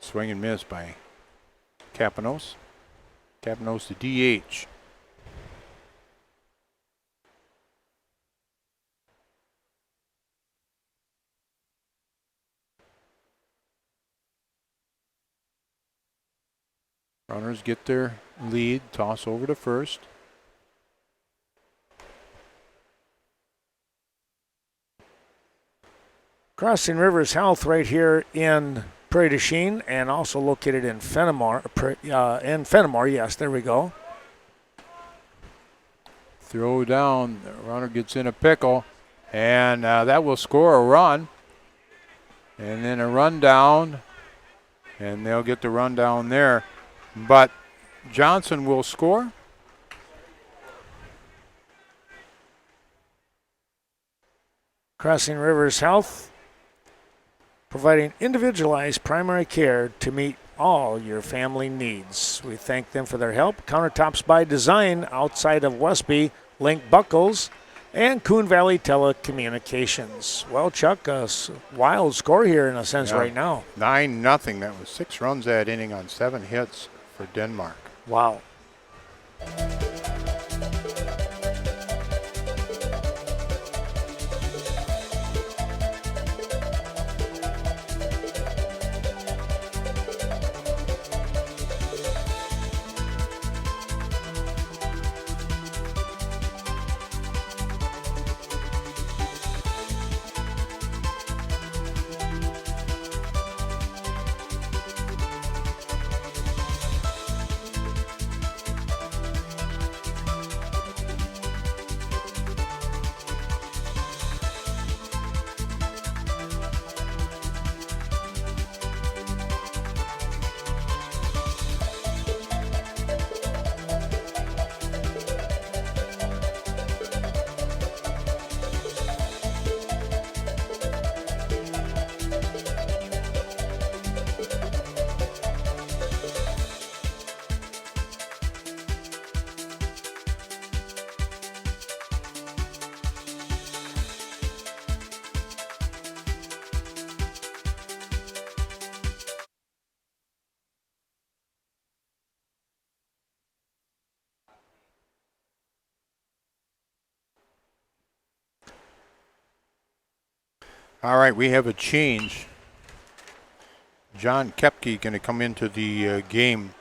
Swing and miss by Capanos. Capanos the DH. Runners get their lead, toss over to first. Crossing Rivers Health right here in Prairie du Chien, and also located in Fenimore. Yes, there we go. Throw down, the runner gets in a pickle, and that will score a run. And then a run down, and they'll get the run down there. But Johnson will score. Crossing Rivers Health, providing individualized primary care to meet all your family needs. We thank them for their help. Countertops by Design outside of Westby, Link Buckles, and Coon Valley Telecommunications. Well, Chuck, a wild score here in a sense right now. 9-0. That was 6 runs that inning on 7 hits for Denmark. Wow. All right, we have a change. John Kepke going to come into the game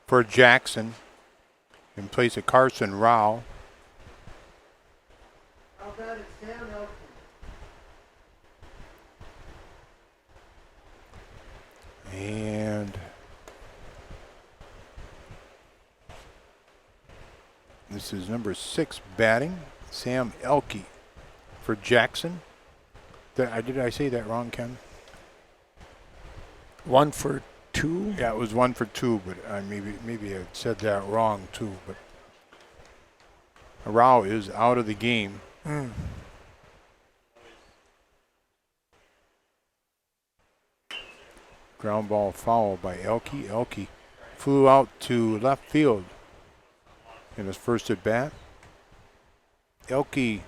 for Jackson in place of Carson Rao. How bad is Sam Elton? And This is number 6 batting, Sam Elke for Jackson. Did I say that wrong, Ken? 1 for 2. Yeah, it was 1 for 2, but maybe I said that wrong too. But Rao is out of the game. Ground ball foul by Elke. Elke flew out to left field in his first at bat. Elke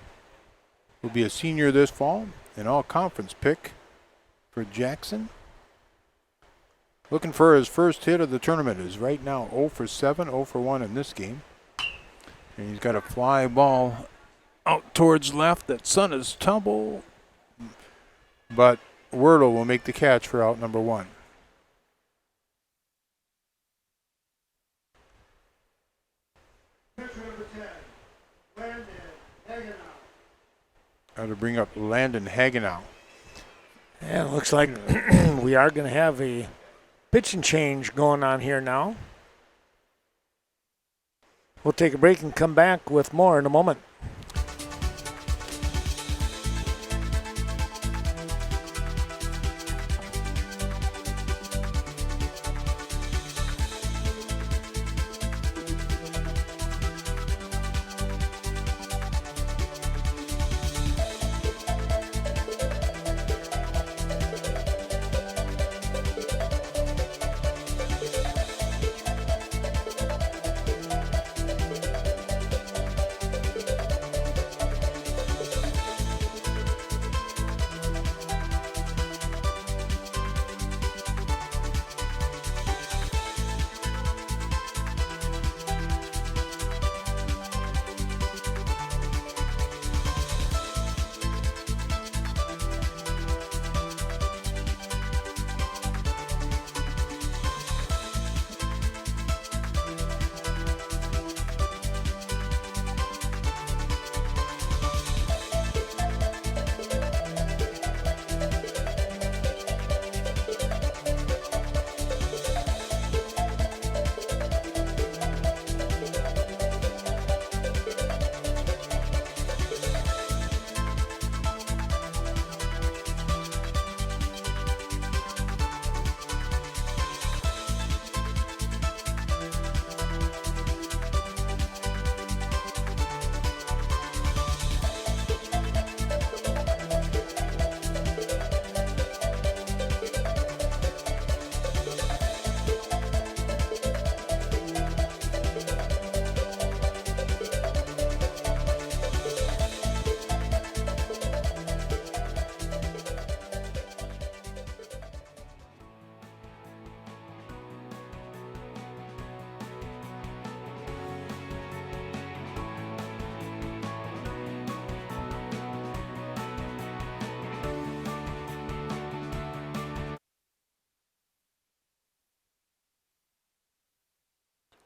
will be a senior this fall, an all-conference pick for Jackson. Looking for his first hit of the tournament. Is right now 0 for 7, 0 for 1 in this game. And he's got a fly ball out towards left. That sun is tumble. But Wordle will make the catch for out number 1. Pitcher number 10, Landon Hagenow. Got to bring up Landon Hagenow. Yeah, it looks like we are going to have a pitching change going on here now. We'll take a break and come back with more in a moment.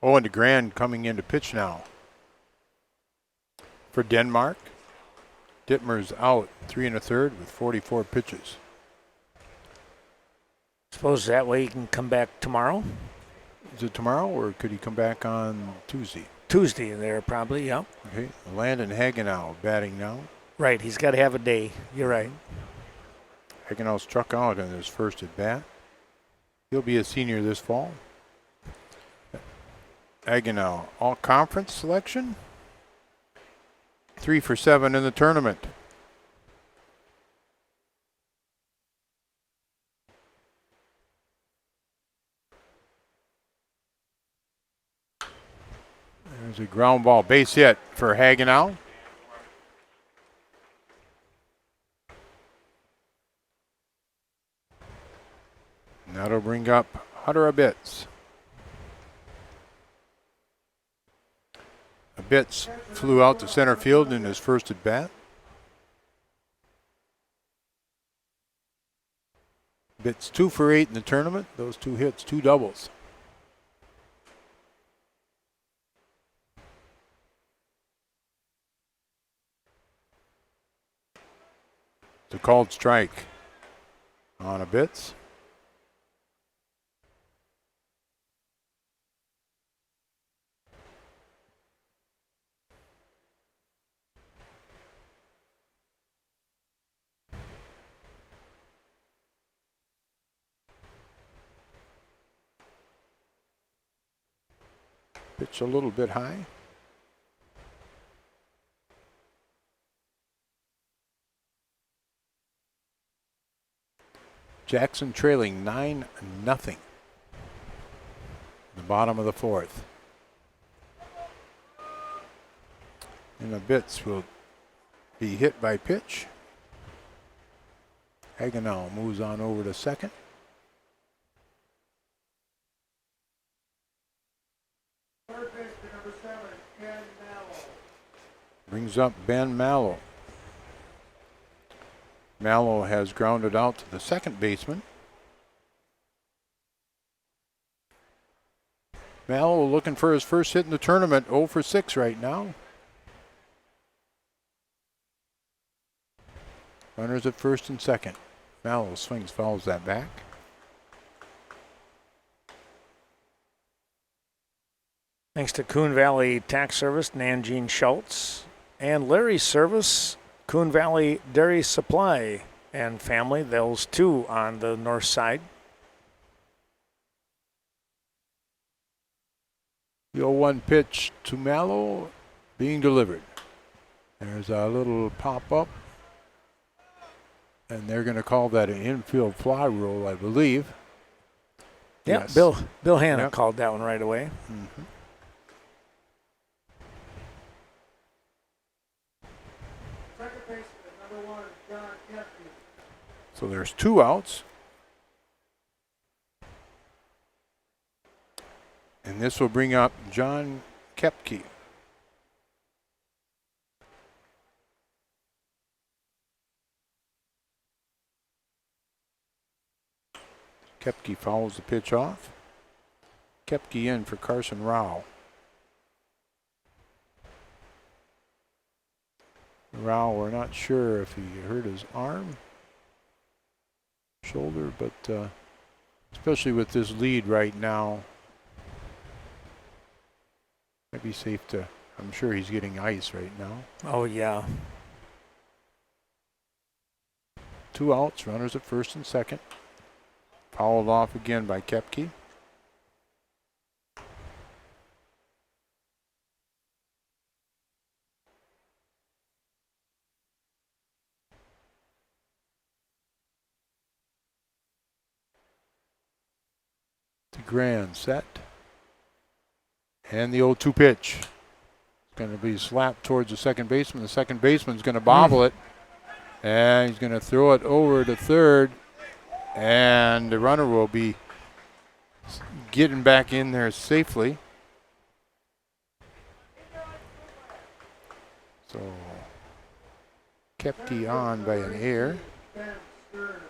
Owen DeGrand coming in to pitch now. For Denmark, Dittmer's out 3 1/3 with 44 pitches. Suppose that way he can come back tomorrow. Is it tomorrow or could he come back on Tuesday? Tuesday there probably, yeah. Okay, Landon Hagenow batting now. Right, he's got to have a day. You're right. Hagenow struck out in his first at bat. He'll be a senior this fall. Hagenow, all-conference selection. 3 for 7 in the tournament. There's a ground ball base hit for Hagenow. And that'll bring up Hunter Abitz. Abitz flew out to center field in his first at bat. Abitz 2 for 8 in the tournament. Those 2 hits, 2 doubles. It's a called strike on Abitz. Pitch a little bit high. Jackson trailing 9-0. The bottom of the fourth. And the Bits will be hit by pitch. Hagenau moves on over to second. Third baseman number 7, Ben Mallow. Brings up Ben Mallow. Mallow has grounded out to the second baseman. Mallow looking for his first hit in the tournament, 0 for 6 right now. Runners at first and second. Mallow swings, fouls that back. Thanks to Coon Valley Tax Service, Nanjean Schultz, and Larry's Service, Coon Valley Dairy Supply and family, those two on the north side. The 0-1 pitch to Mallow being delivered. There's a little pop-up. And they're going to call that an infield fly rule, I believe. Yeah, Yes. Bill Hanna called that one right away. Mm-hmm. Second baseman number 1, John Kempke. So there's 2 outs. And this will bring up John Kepke. Kepke fouls the pitch off. Kepke in for Carson Rao. Rao, we're not sure if he hurt his arm, shoulder, but especially with this lead right now, might be safe to, I'm sure he's getting ice right now. Oh, yeah. 2 outs, runners at first and second. Fouled off again by Kepke. The grand set. And the 0-2 pitch. It's going to be slapped towards the second baseman. The second baseman's going to bobble it. And he's going to throw it over to third. And the runner will be getting back in there safely. So Kepke on by an error. Ben Stern.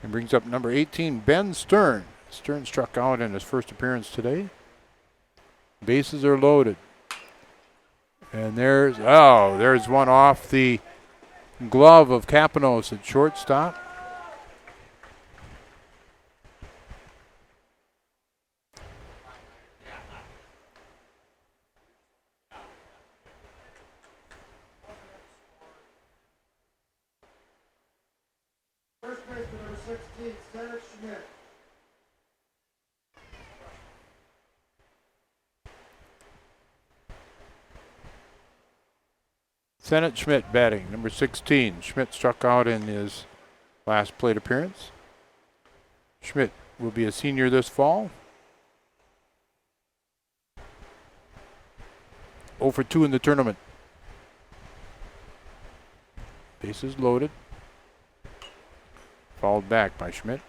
And brings up number 18, Ben Stern. Stern struck out in his first appearance today. Bases are loaded. And there's one off the glove of Kapanos at shortstop. First baseman number 16, Sennett Schmidt. Sennett Schmidt batting, number 16. Schmidt struck out in his last plate appearance. Schmidt will be a senior this fall. 0 for 2 in the tournament. Bases loaded. Fouled back by Schmidt.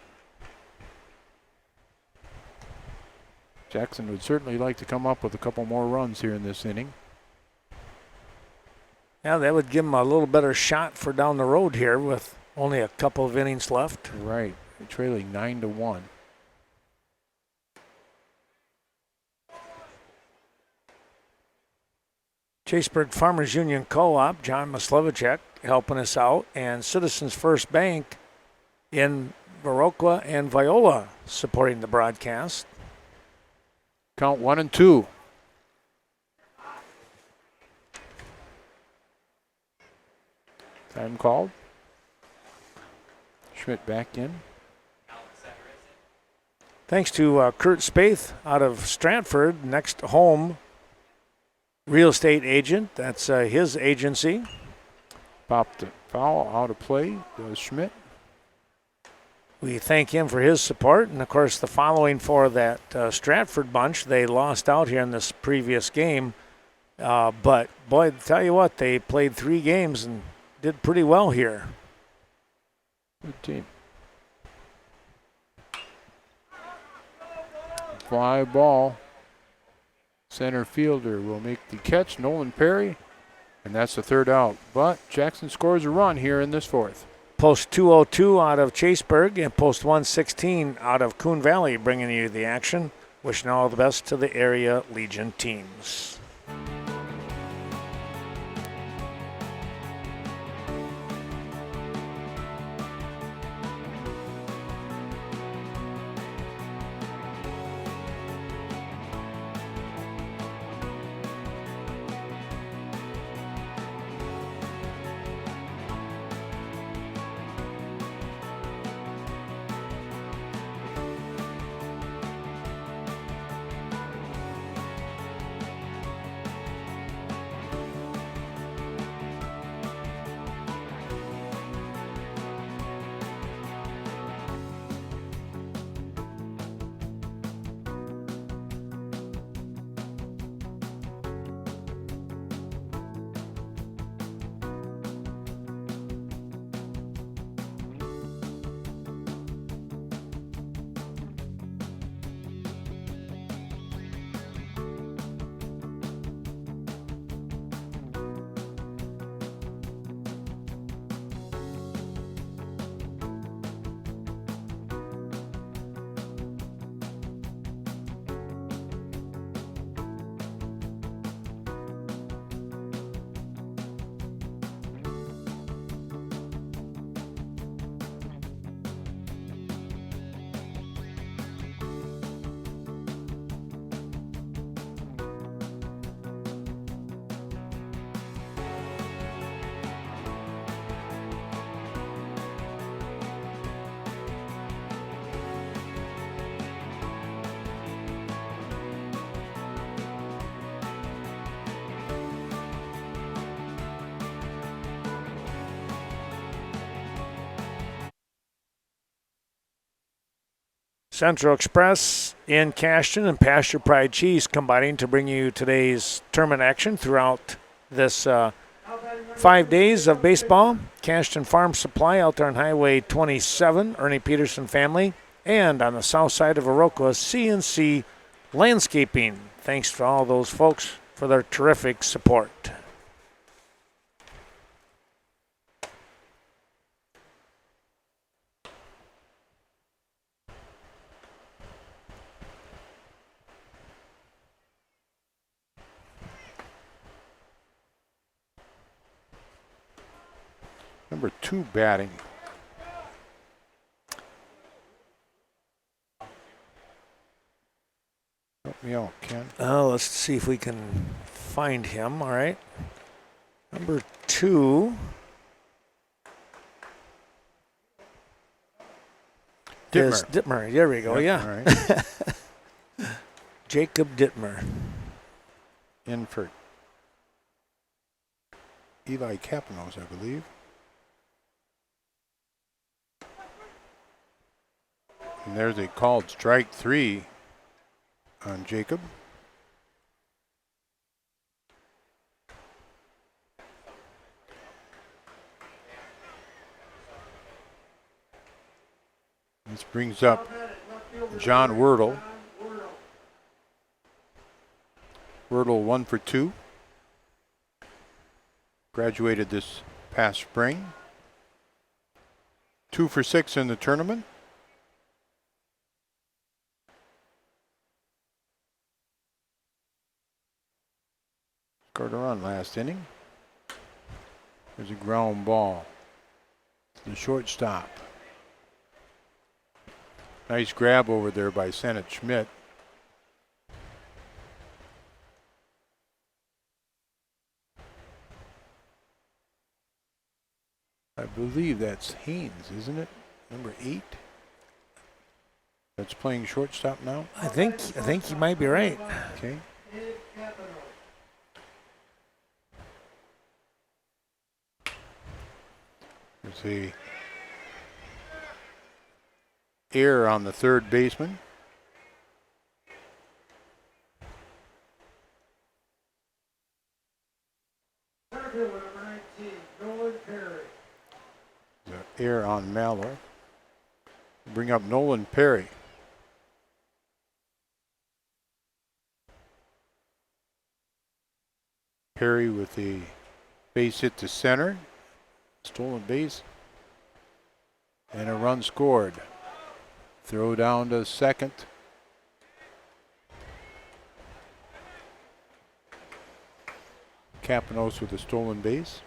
Jackson would certainly like to come up with a couple more runs here in this inning. Yeah, that would give him a little better shot for down the road here with only a couple of innings left. Right, trailing 9-1. Chaseburg Farmers Union Co-op, John Maslevicek helping us out, and Citizens First Bank in Viroqua and Viola supporting the broadcast. Count 1-2. Time called. Schmidt back in. Thanks to Kurt Spaeth out of Stratford, next home real estate agent. That's his agency. Popped the foul out of play. Schmidt. We thank him for his support. And, of course, the following for that Stratford bunch, they lost out here in this previous game. But, boy, tell you what, they played 3 games and did pretty well here. Good team. Fly ball. Center fielder will make the catch, Nolan Perry, and that's the 3rd out. But Jackson scores a run here in this 4th. Post 202 out of Chaseburg and post 116 out of Coon Valley, bringing you the action. Wishing all the best to the area Legion teams. Central Express in Cashton and Pasture Pride Cheese combining to bring you today's tournament action throughout this 5 days of baseball. Cashton Farm Supply out there on Highway 27, Ernie Peterson family, and on the south side of Iroquois, CNC Landscaping. Thanks to all those folks for their terrific support. Number 2 batting. Help me out, Ken. Let's see if we can find him. All right. Number 2. Is Dittmer. There we go. Yep, Yeah. all right. Jacob Dittmer. In for Eli Capanos, I believe. And there's a called strike 3 on Jacob. This brings up John Wordle. Wordle 1 for 2. Graduated this past spring. 2 for 6 in the tournament. Scored a run last inning. There's a ground ball to the shortstop. Nice grab over there by Sennett Schmidt. I believe that's Haynes, isn't it? number 8. That's playing shortstop now. I think you might be right. Okay. There's a error on the third baseman. Center fielder number 19, Nolan Perry. The error on Mallow. Bring up Nolan Perry. Perry with a base hit to center. Stolen base. And a run scored. Throw down to second. Capanos with a stolen base.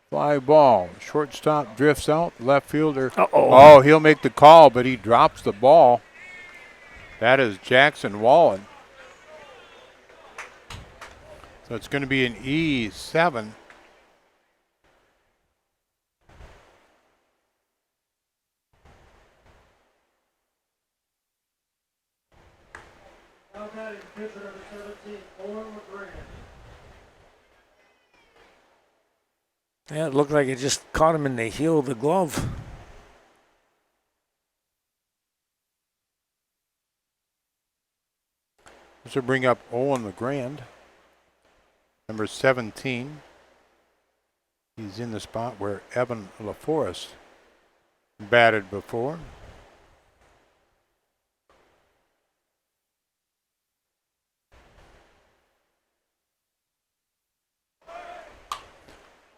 Fly ball. Shortstop drifts out. Left fielder. Oh, he'll make the call, but he drops the ball. That is Jackson Wallen. So it's going to be an E7. Now batting pitcher number 17, Owen LeGrand. Yeah, it looked like it just caught him in the heel of the glove. This will bring up Owen LeGrand, number 17. He's in the spot where Evan LaForest batted before.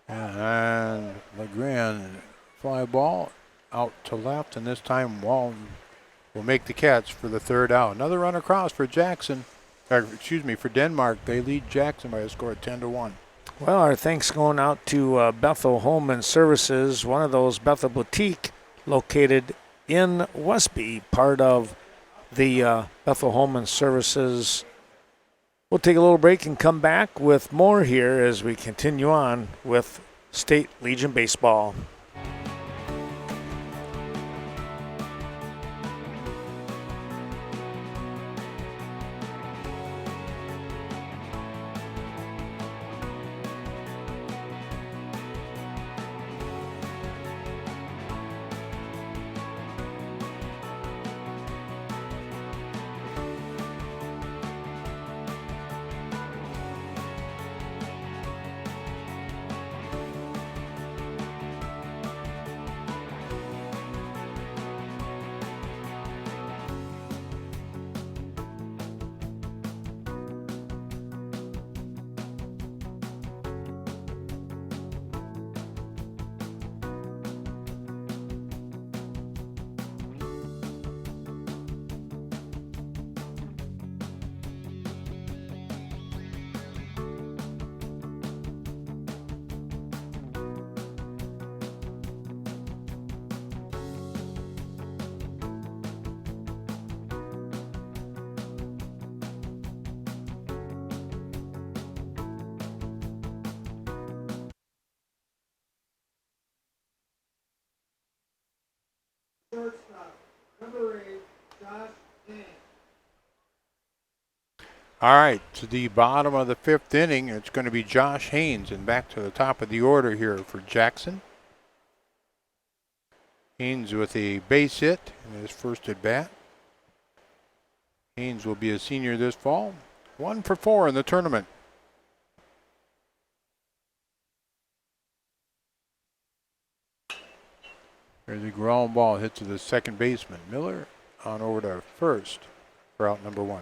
And LeGrand fly ball out to left, and this time Wallen will make the catch for the third out. Another run across for Jackson. For Denmark. They lead Jackson by a score of 10-1. Well, our thanks going out to Bethel Home and Services, one of those Bethel Boutique located in Westby, part of the Bethel Home and Services. We'll take a little break and come back with more here as we continue on with State Legion Baseball. Shortstop, number 8, Josh Chien. All right, to the bottom of the fifth inning, it's going to be Josh Haynes, and back to the top of the order here for Jackson. Haynes with a base hit in his first at bat. Haynes will be a senior this fall. 1 for 4 in the tournament. There's a ground ball hit to the second baseman. Miller on over to first for out number 1.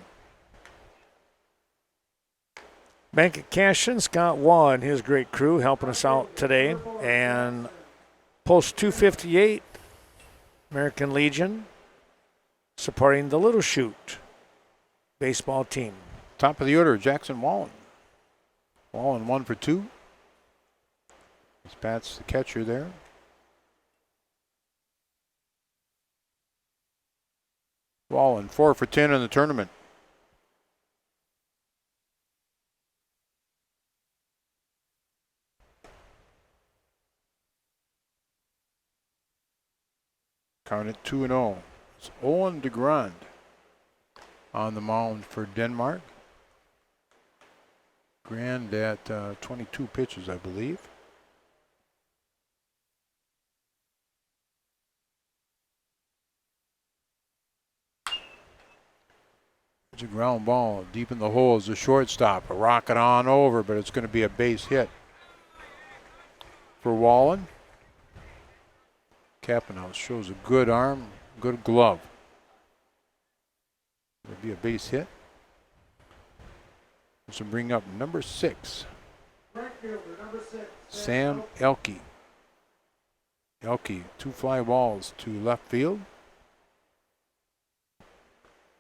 Bank of Cashin, Scott Waugh and his great crew helping us out today. And post 258, American Legion supporting the Little Shoot baseball team. Top of the order, Jackson Wallen. Wallen 1 for 2. As Pat's the catcher there. Wallen 4 for 10 in the tournament. Count it 2-0. It's Owen DeGrand on the mound for Denmark. Grand at 22 pitches, I believe. It's a ground ball deep in the hole as a shortstop. A rocket on over, but it's going to be a base hit for Wallen. Cappenhouse shows a good arm, good glove. It'll be a base hit. This will bring up number 6. Right fielder, number 6. Sam Elke. Elke, 2 fly balls to left field.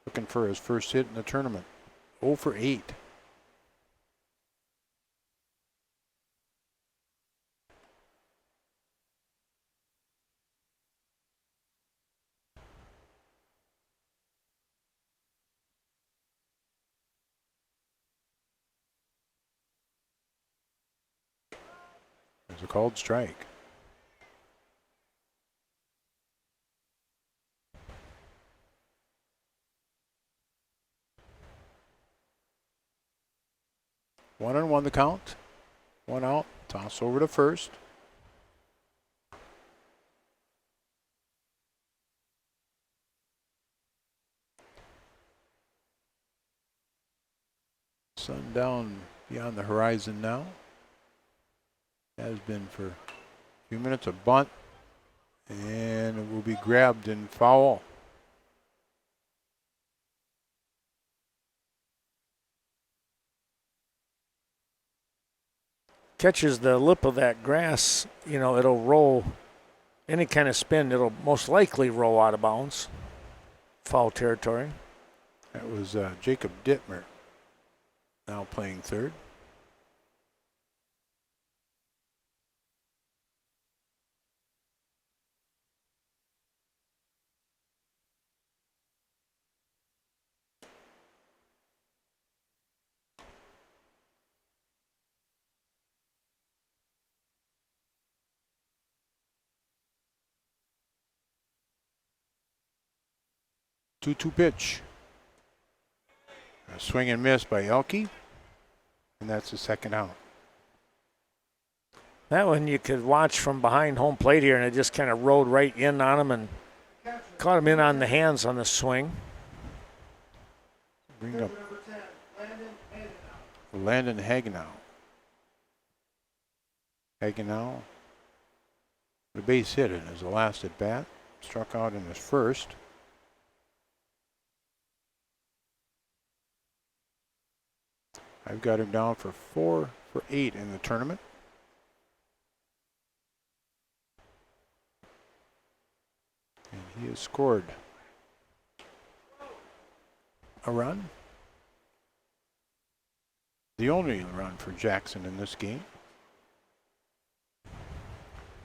Looking for his first hit in the tournament. 0 for 8. There's a called strike. 1-1 the count. 1 out. Toss over to first. Sun down beyond the horizon now. Has been for a few minutes. A bunt. And it will be grabbed and foul. Catches the lip of that grass, you know, it'll roll. Any kind of spin, it'll most likely roll out of bounds. Foul territory. That was Jacob Dittmer now playing third. Two pitch. A swing and miss by Elke. And that's the second out. That one you could watch from behind home plate here, and it just kind of rode right in on him and caught him in on the hands on the swing. Bring up Number 10, Landon Hagenau. Landon Hagenau. Hagenau, the base hit in his last at bat. Struck out in his first. I've got him down for 4 for 8 in the tournament. And he has scored a run. The only run for Jackson in this game.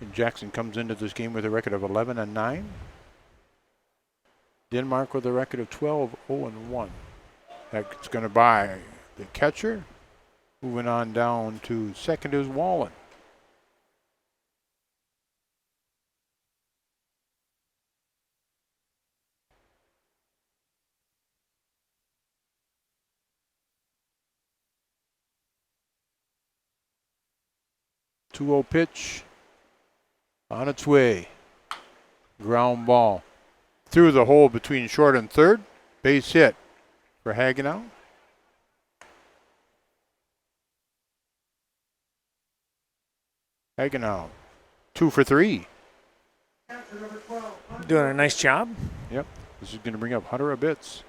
And Jackson comes into this game with a record of 11-9. Denmark with a record of 12-0-1. That's going to buy the catcher. Moving on down to second is Wallen. Two-0 pitch on its way. Ground ball through the hole between short and third. Base hit for Hagenau. Hagenau, 2 for 3. Catcher number 12. Doing a nice job. Yep, this is going to bring up Hunter a bits.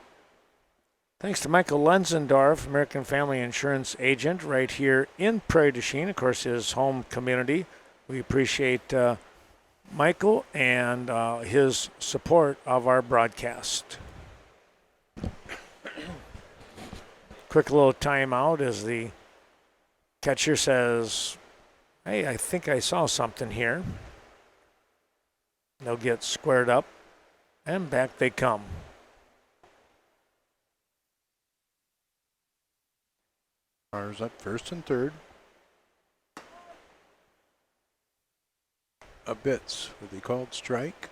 Thanks to Michael Lenzendorf, American Family Insurance agent right here in Prairie du Chien, of course, his home community. We appreciate Michael and his support of our broadcast. Quick little timeout as the catcher says, hey, I think I saw something here. They'll get squared up, and back they come. Runners up first and third. A bits, what they called strike.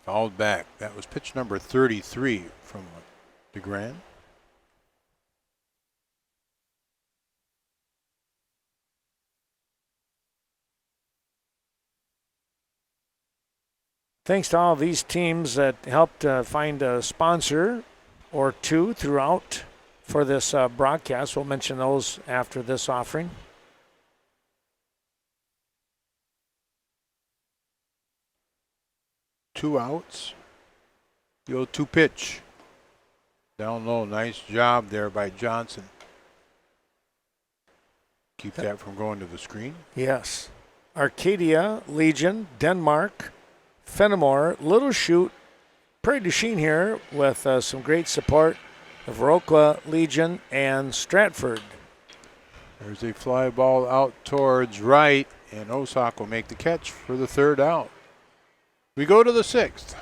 Fouled back. That was pitch number 33 from DeGran. Thanks to all these teams that helped find a sponsor or two throughout for this broadcast. We'll mention those after this offering. Two outs. The 0-2 pitch. Down low. Nice job there by Johnson. Keep that from going to the screen. Yes. Arcadia, Legion, Denmark, Fenimore, Little Chute, Prairie du Chien here with some great support of Viroqua, Legion, and Stratford. There's a fly ball out towards right, and Osak will make the catch for the third out. We go to the sixth.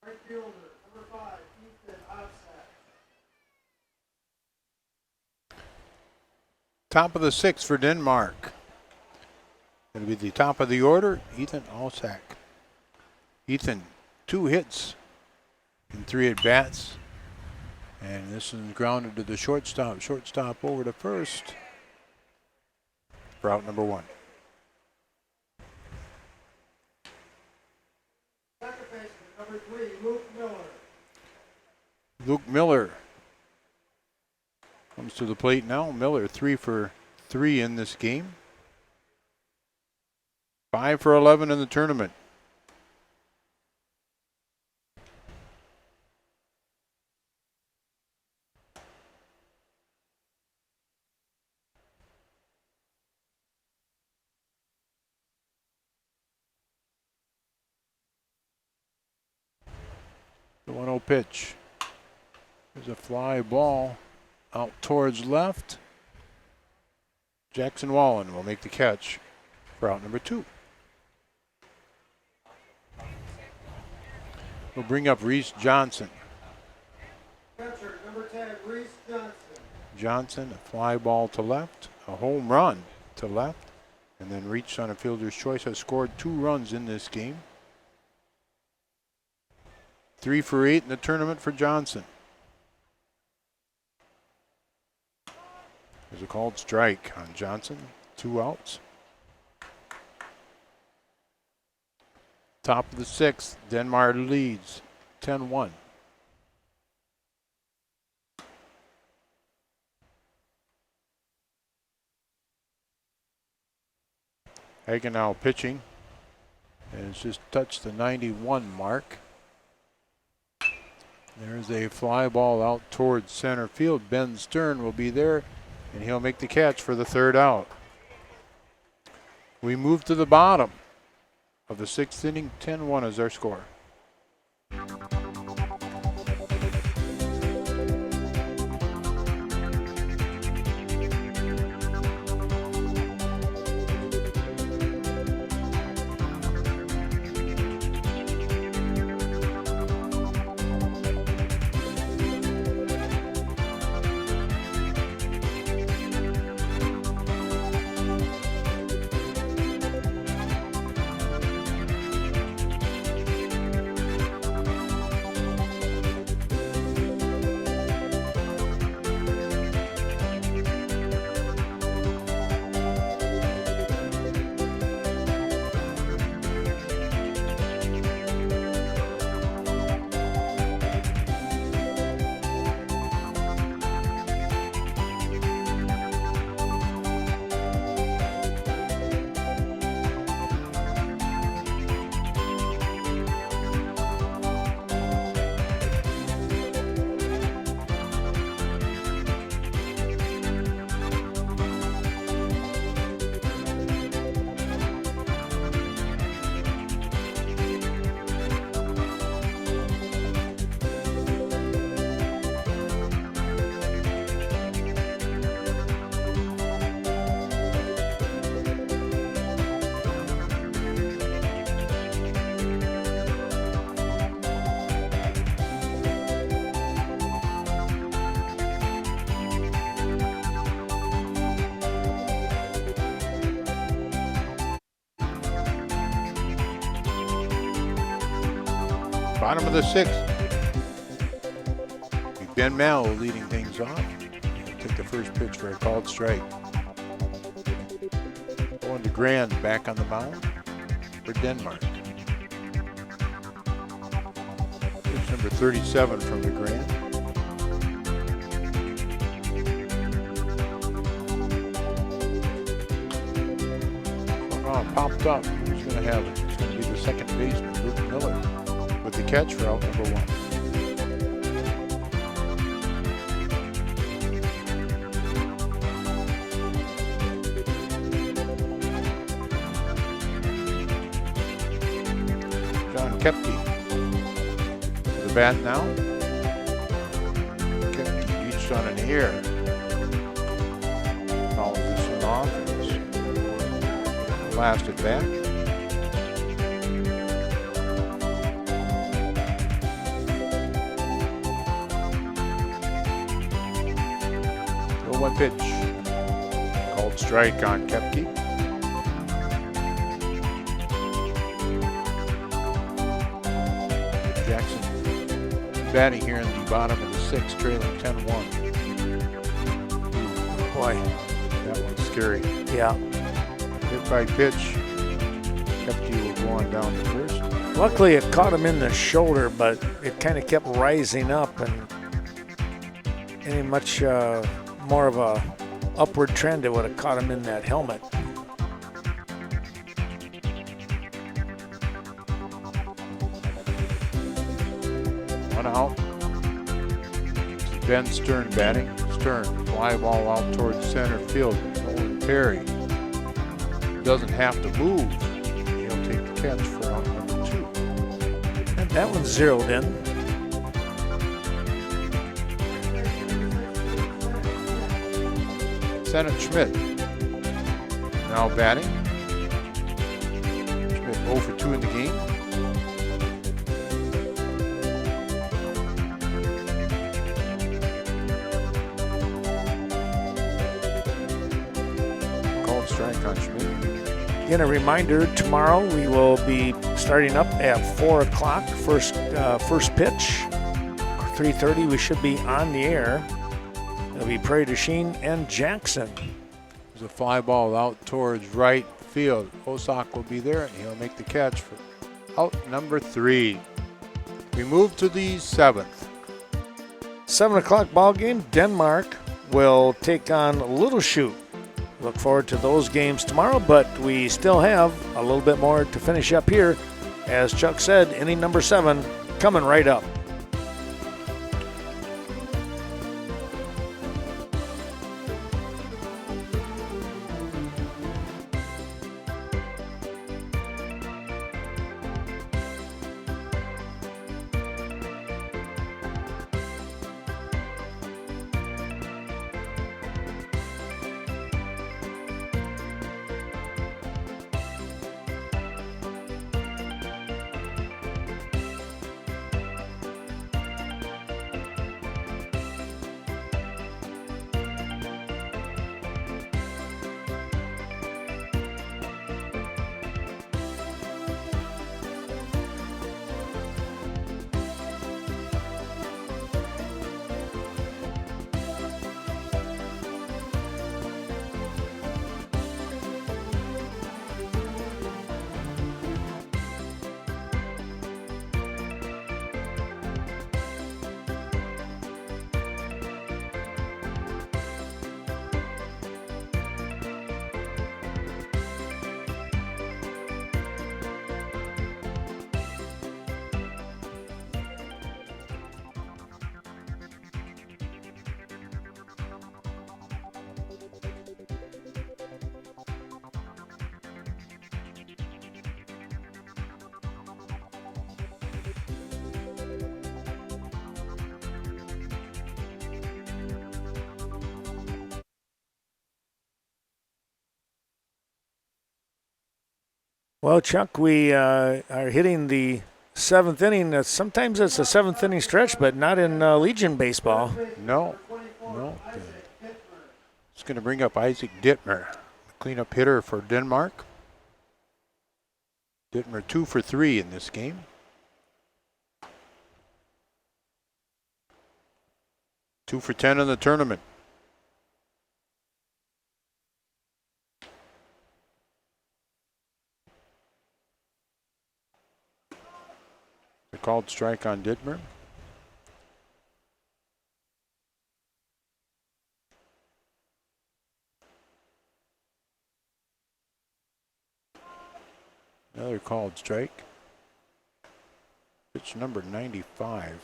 Right fielder, number 5, Ethan Osak. Top of the sixth for Denmark. Going to be the top of the order, Ethan Osak. Ethan, 2 hits in 3 at-bats. And this is grounded to the shortstop. Shortstop over to first for out number 1. Second baseman, number 3, Luke Miller. Luke Miller comes to the plate now. Miller 3 for 3 in this game. 5 for 11 in the tournament. The 1-0 pitch. There's a fly ball out towards left. Jackson Wallen will make the catch for out number 2. We'll bring up Reese Johnson. Catcher, number 10, Reese Johnson. Johnson, a fly ball to left, a home run to left, and then reached on a fielder's choice. Has scored 2 runs in this game. 3 for 8 in the tournament for Johnson. There's a called strike on Johnson. 2 outs. Top of the 6th, Denmark leads 10-1. Hagen now pitching, and it's just touched the 91 mark. There's a fly ball out towards center field. Ben Stern will be there, and he'll make the catch for the 3rd out. We move to the bottom of the 6th inning. 10-1 is our score. Bottom of the 6th. Ben Mallow leading things off. He'll take the first pitch for a called strike. Going to Grand back on the mound for Denmark. Pitch number 37 from the Grand. Popped up. Who's going to have it? It's going to be the second baseman, Luke Miller, with the catch for out number 1. John Kepke to the bat now. Kepke reached on an air. Fouls this one off. Last at bat. The 1 pitch. Called strike on Kepke. Jackson batting here in the bottom of the 6th, trailing 10-1. Boy, that one's scary. yeah. Hit by pitch. Kepke will go on down to first. Luckily, it caught him in the shoulder, but it kind of kept rising up, and any much more of a upward trend, it would have caught him in that helmet. One out. Ben Stern batting. Stern, fly ball out towards center field. Nolan Perry doesn't have to move. He'll take the catch for out number 2. And that one's zeroed in. Sennett Schmidt now batting. Schmidt 0 for 2 in the game. Called strike on Schmidt. Again, a reminder, tomorrow we will be starting up at 4 o'clock, first pitch. 3:30 we should be on the air. It'll be Prairie to Chien and Jackson. There's a fly ball out towards right field. Osak will be there, and he'll make the catch for out number 3. We move to the 7th. 7 o'clock ball game. Denmark will take on Little Chute. Look forward to those games tomorrow, but we still have a little bit more to finish up here. As Chuck said, inning number 7 coming right up. Well, Chuck, we are hitting the 7th inning. Sometimes it's a 7th inning stretch, but not in Legion baseball. No. It's going to bring up Isaac Dittmer, the cleanup hitter for Denmark. Dittmer 2 for 3 in this game. Two for 10 in the tournament. The called strike on Dittmer. Another called strike. Pitch number 95.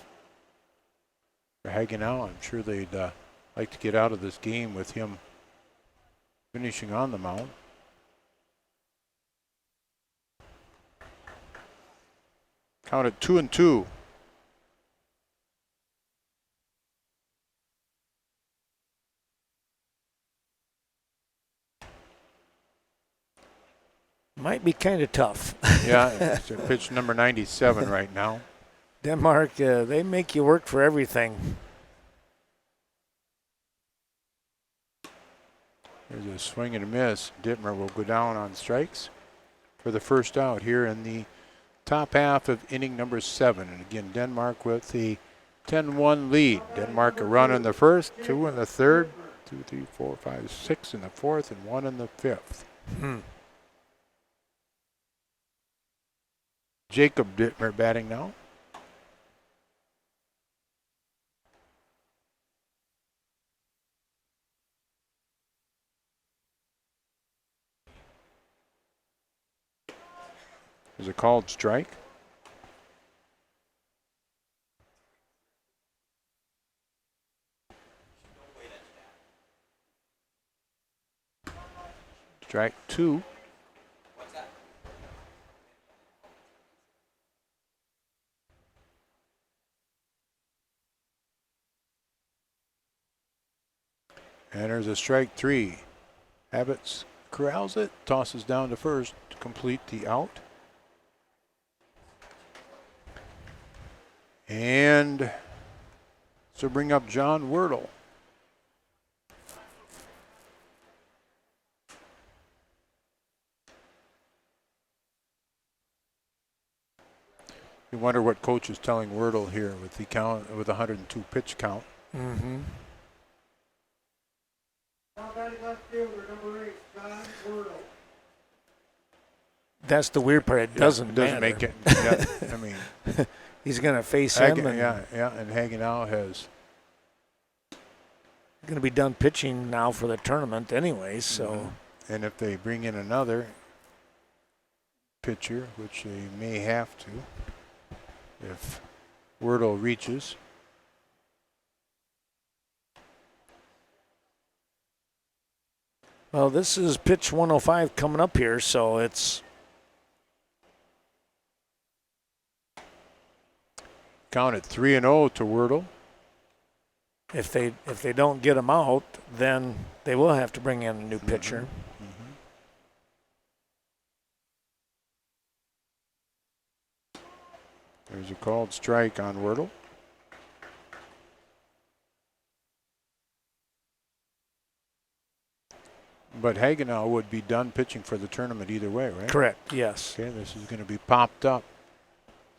For Hagenau, I'm sure they'd like to get out of this game with him finishing on the mound. Count it 2-2. Might be kind of tough. Yeah, it's pitch number 97 right now. Denmark, they make you work for everything. There's a swing and a miss. Dittmer will go down on strikes for the first out here in the top half of inning number 7. And again, Denmark with the 10-1 lead. Denmark a run in the first, 2 in the third, 2, 3, 4, 5, 6 in the fourth, and 1 in the fifth. Jacob Dittmer batting now. There's a called strike. Strike 2. And there's a strike 3. Habits corrals it, tosses down to first to complete the out. And so bring up John Wordle. You wonder what coach is telling Wordle here with the count, with 102 pitch count. Mm-hmm. Now batting left fielder, number 8, John Wordle. That's the weird part. It doesn't matter. Make it. Yeah, I mean, he's going to face him. And and Hagenau has going to be done pitching now for the tournament anyway. So, and if they bring in another pitcher, which they may have to, if Wordle reaches. well, this is pitch 105 coming up here, so it's Count it 3-0 to Wordle. if they don't get him out, then they will have to bring in a new pitcher. There's a called strike on Wordle. But Hagenau would be done pitching for the tournament either way, right? Correct, yes. Okay, this is going to be popped up.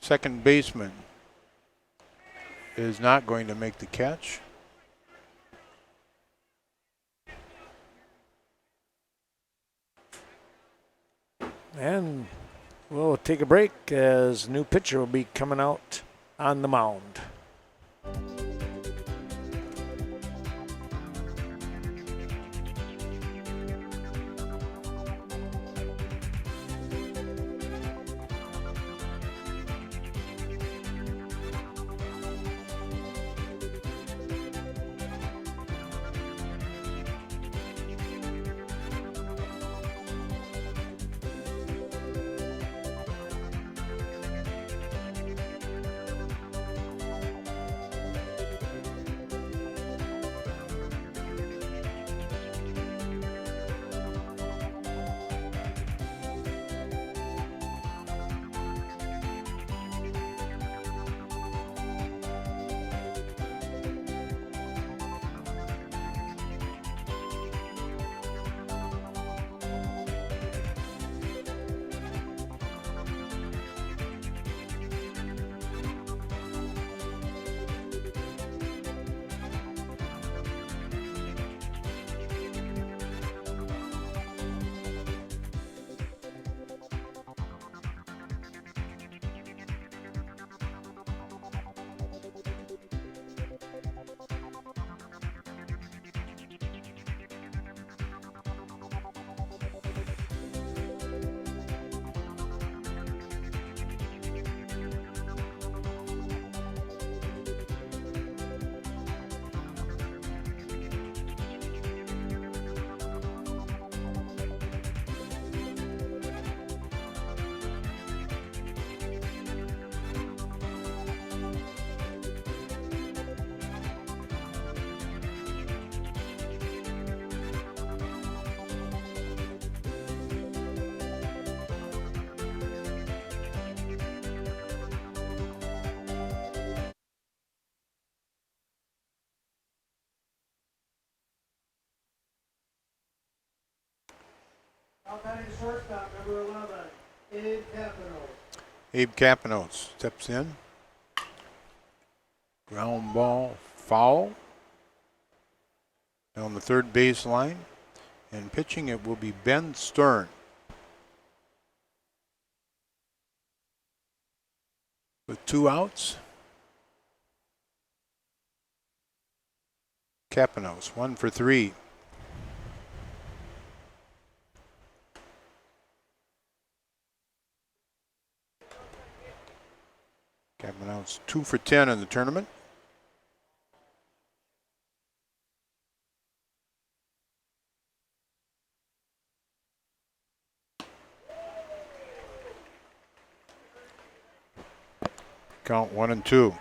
Second baseman is not going to make the catch. And we'll take a break as new pitcher will be coming out on the mound. Now batting shortstop, number 11, Abe Capino. Abe Capinos steps in. Ground ball foul. Down the third base line. And pitching it will be Ben Stern. With 2 outs. Capinos, 1 for 3. Capinos 2 for 10 in the tournament. Count 1-2.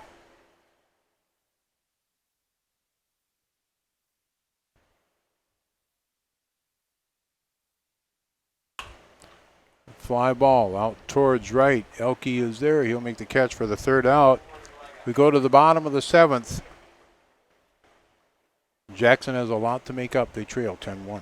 Fly ball out towards right. Elke is there. He'll make the catch for the 3rd out. We go to the bottom of the 7th. Jackson has a lot to make up. They trail 10-1.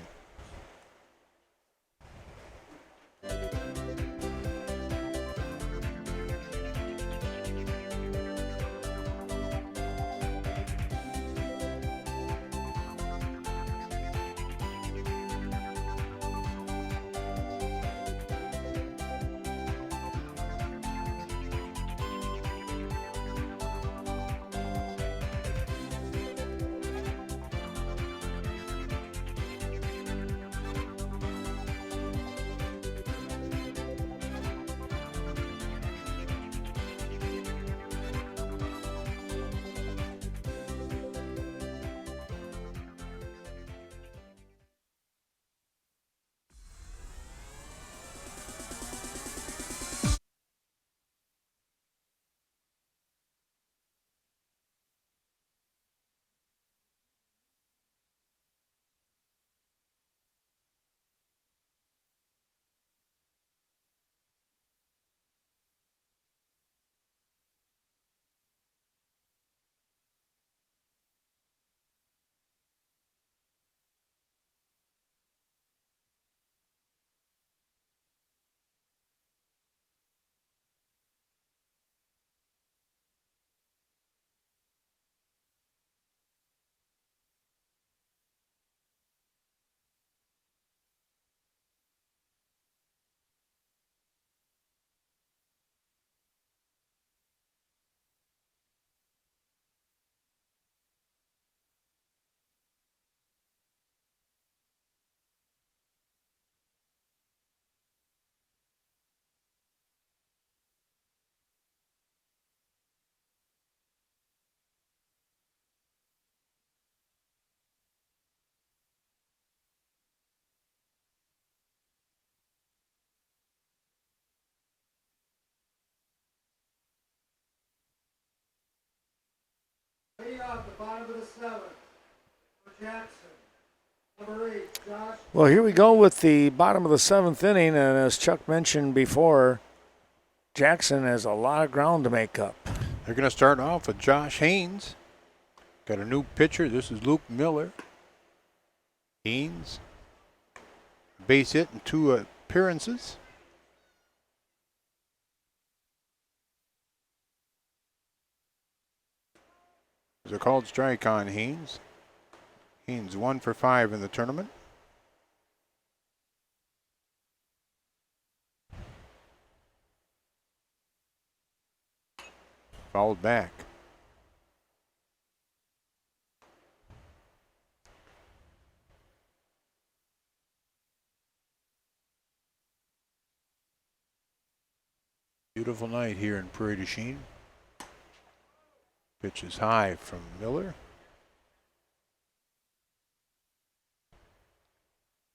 bottom of the seventh. For Jackson. Number 8, Josh. Well, here we go with the bottom of the seventh inning, and as Chuck mentioned before, Jackson has a lot of ground to make up. They're going to start off with Josh Haynes. Got a new pitcher. This is Luke Miller. Haynes, base hit in 2 appearances. There's a called strike on Haynes. Haynes 1 for 5 in the tournament. Fouled back. Beautiful night here in Prairie du Chien. Pitch is high from Miller.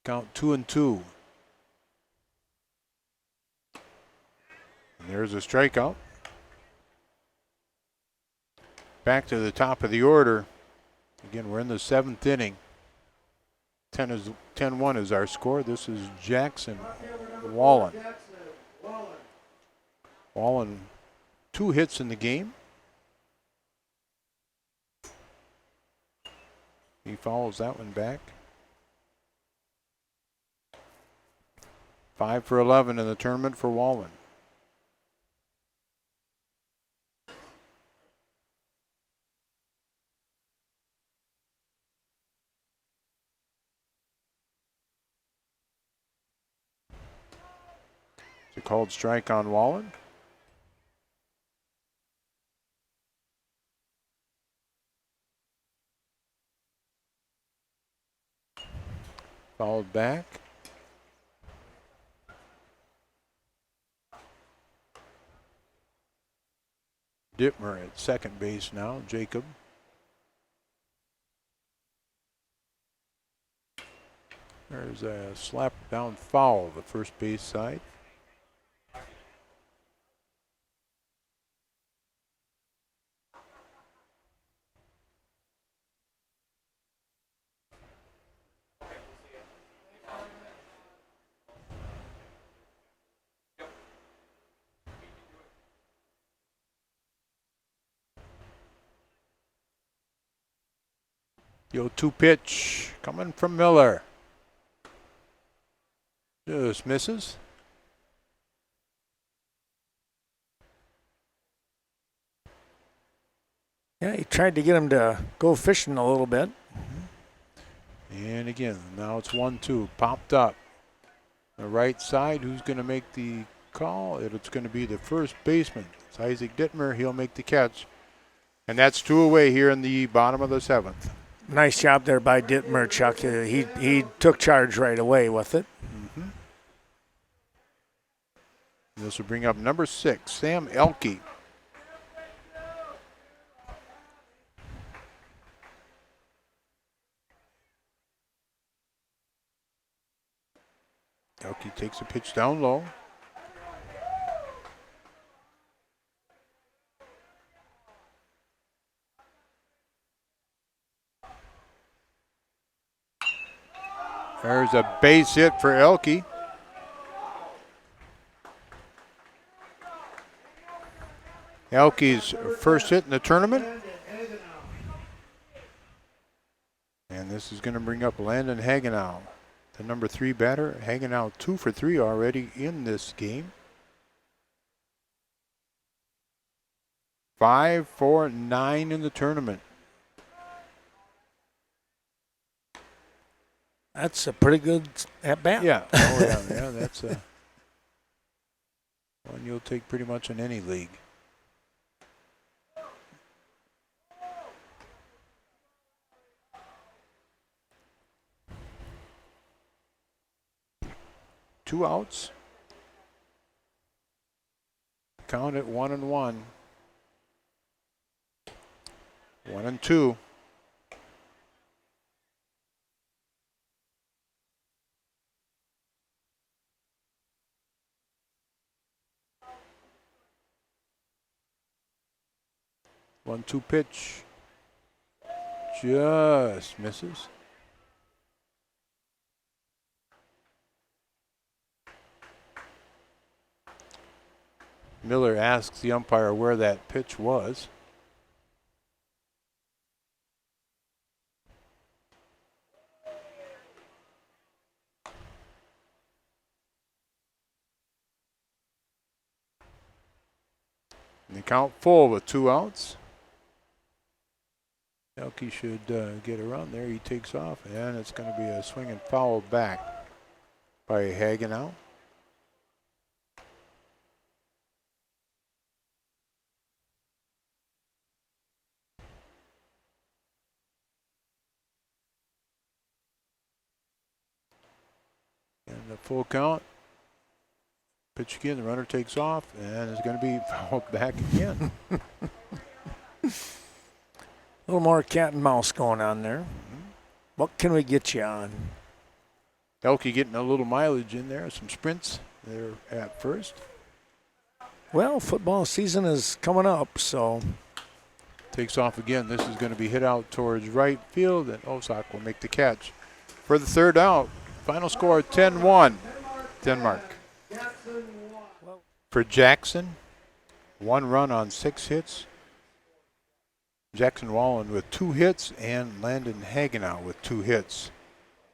Count 2-2. And there's a strikeout. Back to the top of the order. Again, we're in the 7th inning. 10-1 is our score. This is Jackson Wallen. Wallen, 2 hits in the game. He follows that one back. 5 for 11 in the tournament for Wallen. It's a called strike on Wallen. Fouled back. Dittmer at second base now, Jacob. There's a slap down foul, the first base side. The 0-2 pitch coming from Miller. Just misses. Yeah, he tried to get him to go fishing a little bit. And again, now it's 1-2. Popped up. The right side, who's going to make the call? It's going to be the first baseman. It's Isaac Dittmer. He'll make the catch. And that's 2 away here in the bottom of the 7th. Nice job there by Dittmer, Chuck. He took charge right away with it. Mm-hmm. This will bring up number 6, Sam Elke. Elke takes a pitch down low. There's a base hit for Elke. Elke's first hit in the tournament. And this is going to bring up Landon Hagenow, the number 3 batter. Hagenow 2 for 3 already in this game. 5 for 9 in the tournament. That's a pretty good at bat. Yeah, oh yeah, that's a one you'll take pretty much in any league. Two outs. Count it 1-1. 1-2. One-two pitch. just misses. Miller asks the umpire where that pitch was. And the count full with 2 outs. Elke should get around there. He takes off, and it's going to be a swing and foul back by Hagenau. And the full count. Pitch again, the runner takes off, and it's going to be fouled back again. A little more cat and mouse going on there. Mm-hmm. What can we get you on? Elke getting a little mileage in there, some sprints there at first. Well, football season is coming up, so. Takes off again. This is going to be hit out towards right field, and Osak will make the catch for the 3rd out. Final score 10-1, Denmark. For Jackson, 1 run on 6 hits. Jackson Wallen with 2 hits, and Landon Hagenau with 2 hits.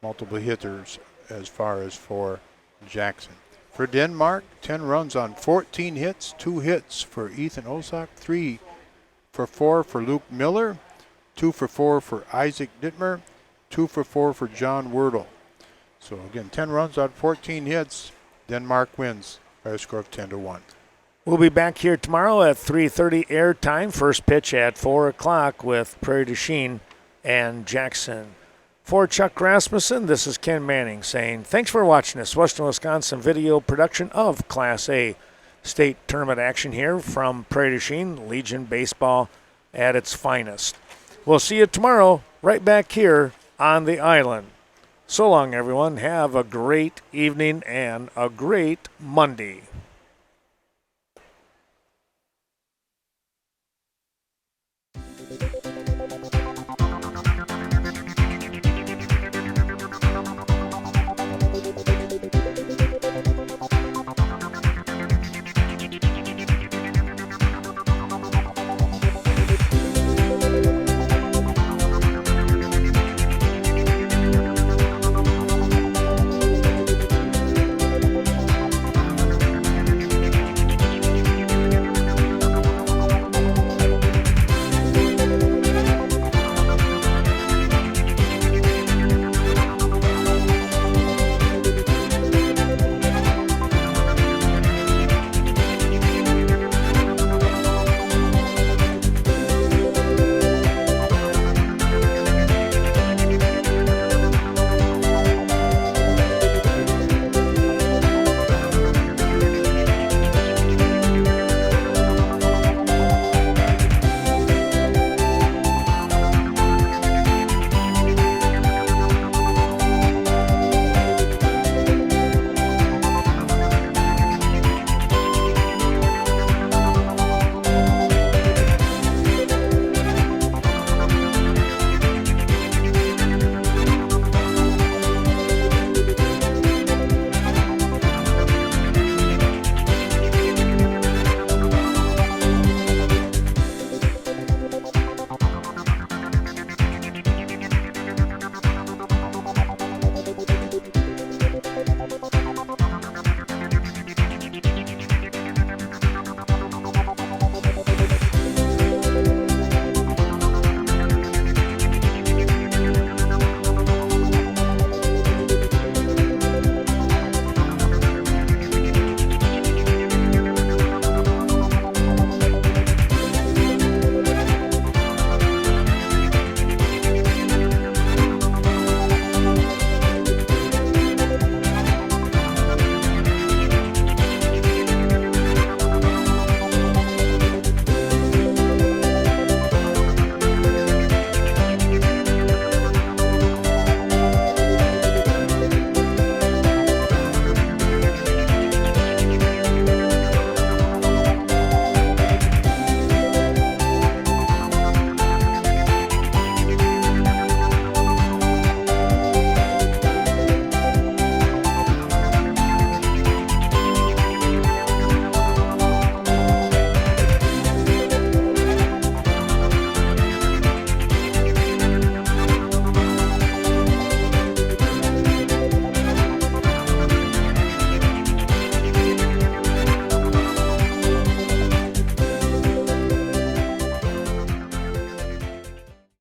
Multiple hitters as far as for Jackson. For Denmark, 10 runs on 14 hits, 2 hits for Ethan Osak, 3 for 4 for Luke Miller, 2 for 4 for Isaac Dittmer, 2 for 4 for John Wordle. So again, 10 runs on 14 hits. Denmark wins by a score of 10-1. We'll be back here tomorrow at 3:30 air time. First pitch at 4 o'clock with Prairie du Chien and Jackson. For Chuck Rasmussen, this is Ken Manning saying thanks for watching this Western Wisconsin video production of Class A state tournament action here from Prairie du Chien, Legion Baseball at its finest. We'll see you tomorrow right back here on the island. So long, everyone. Have a great evening and a great Monday.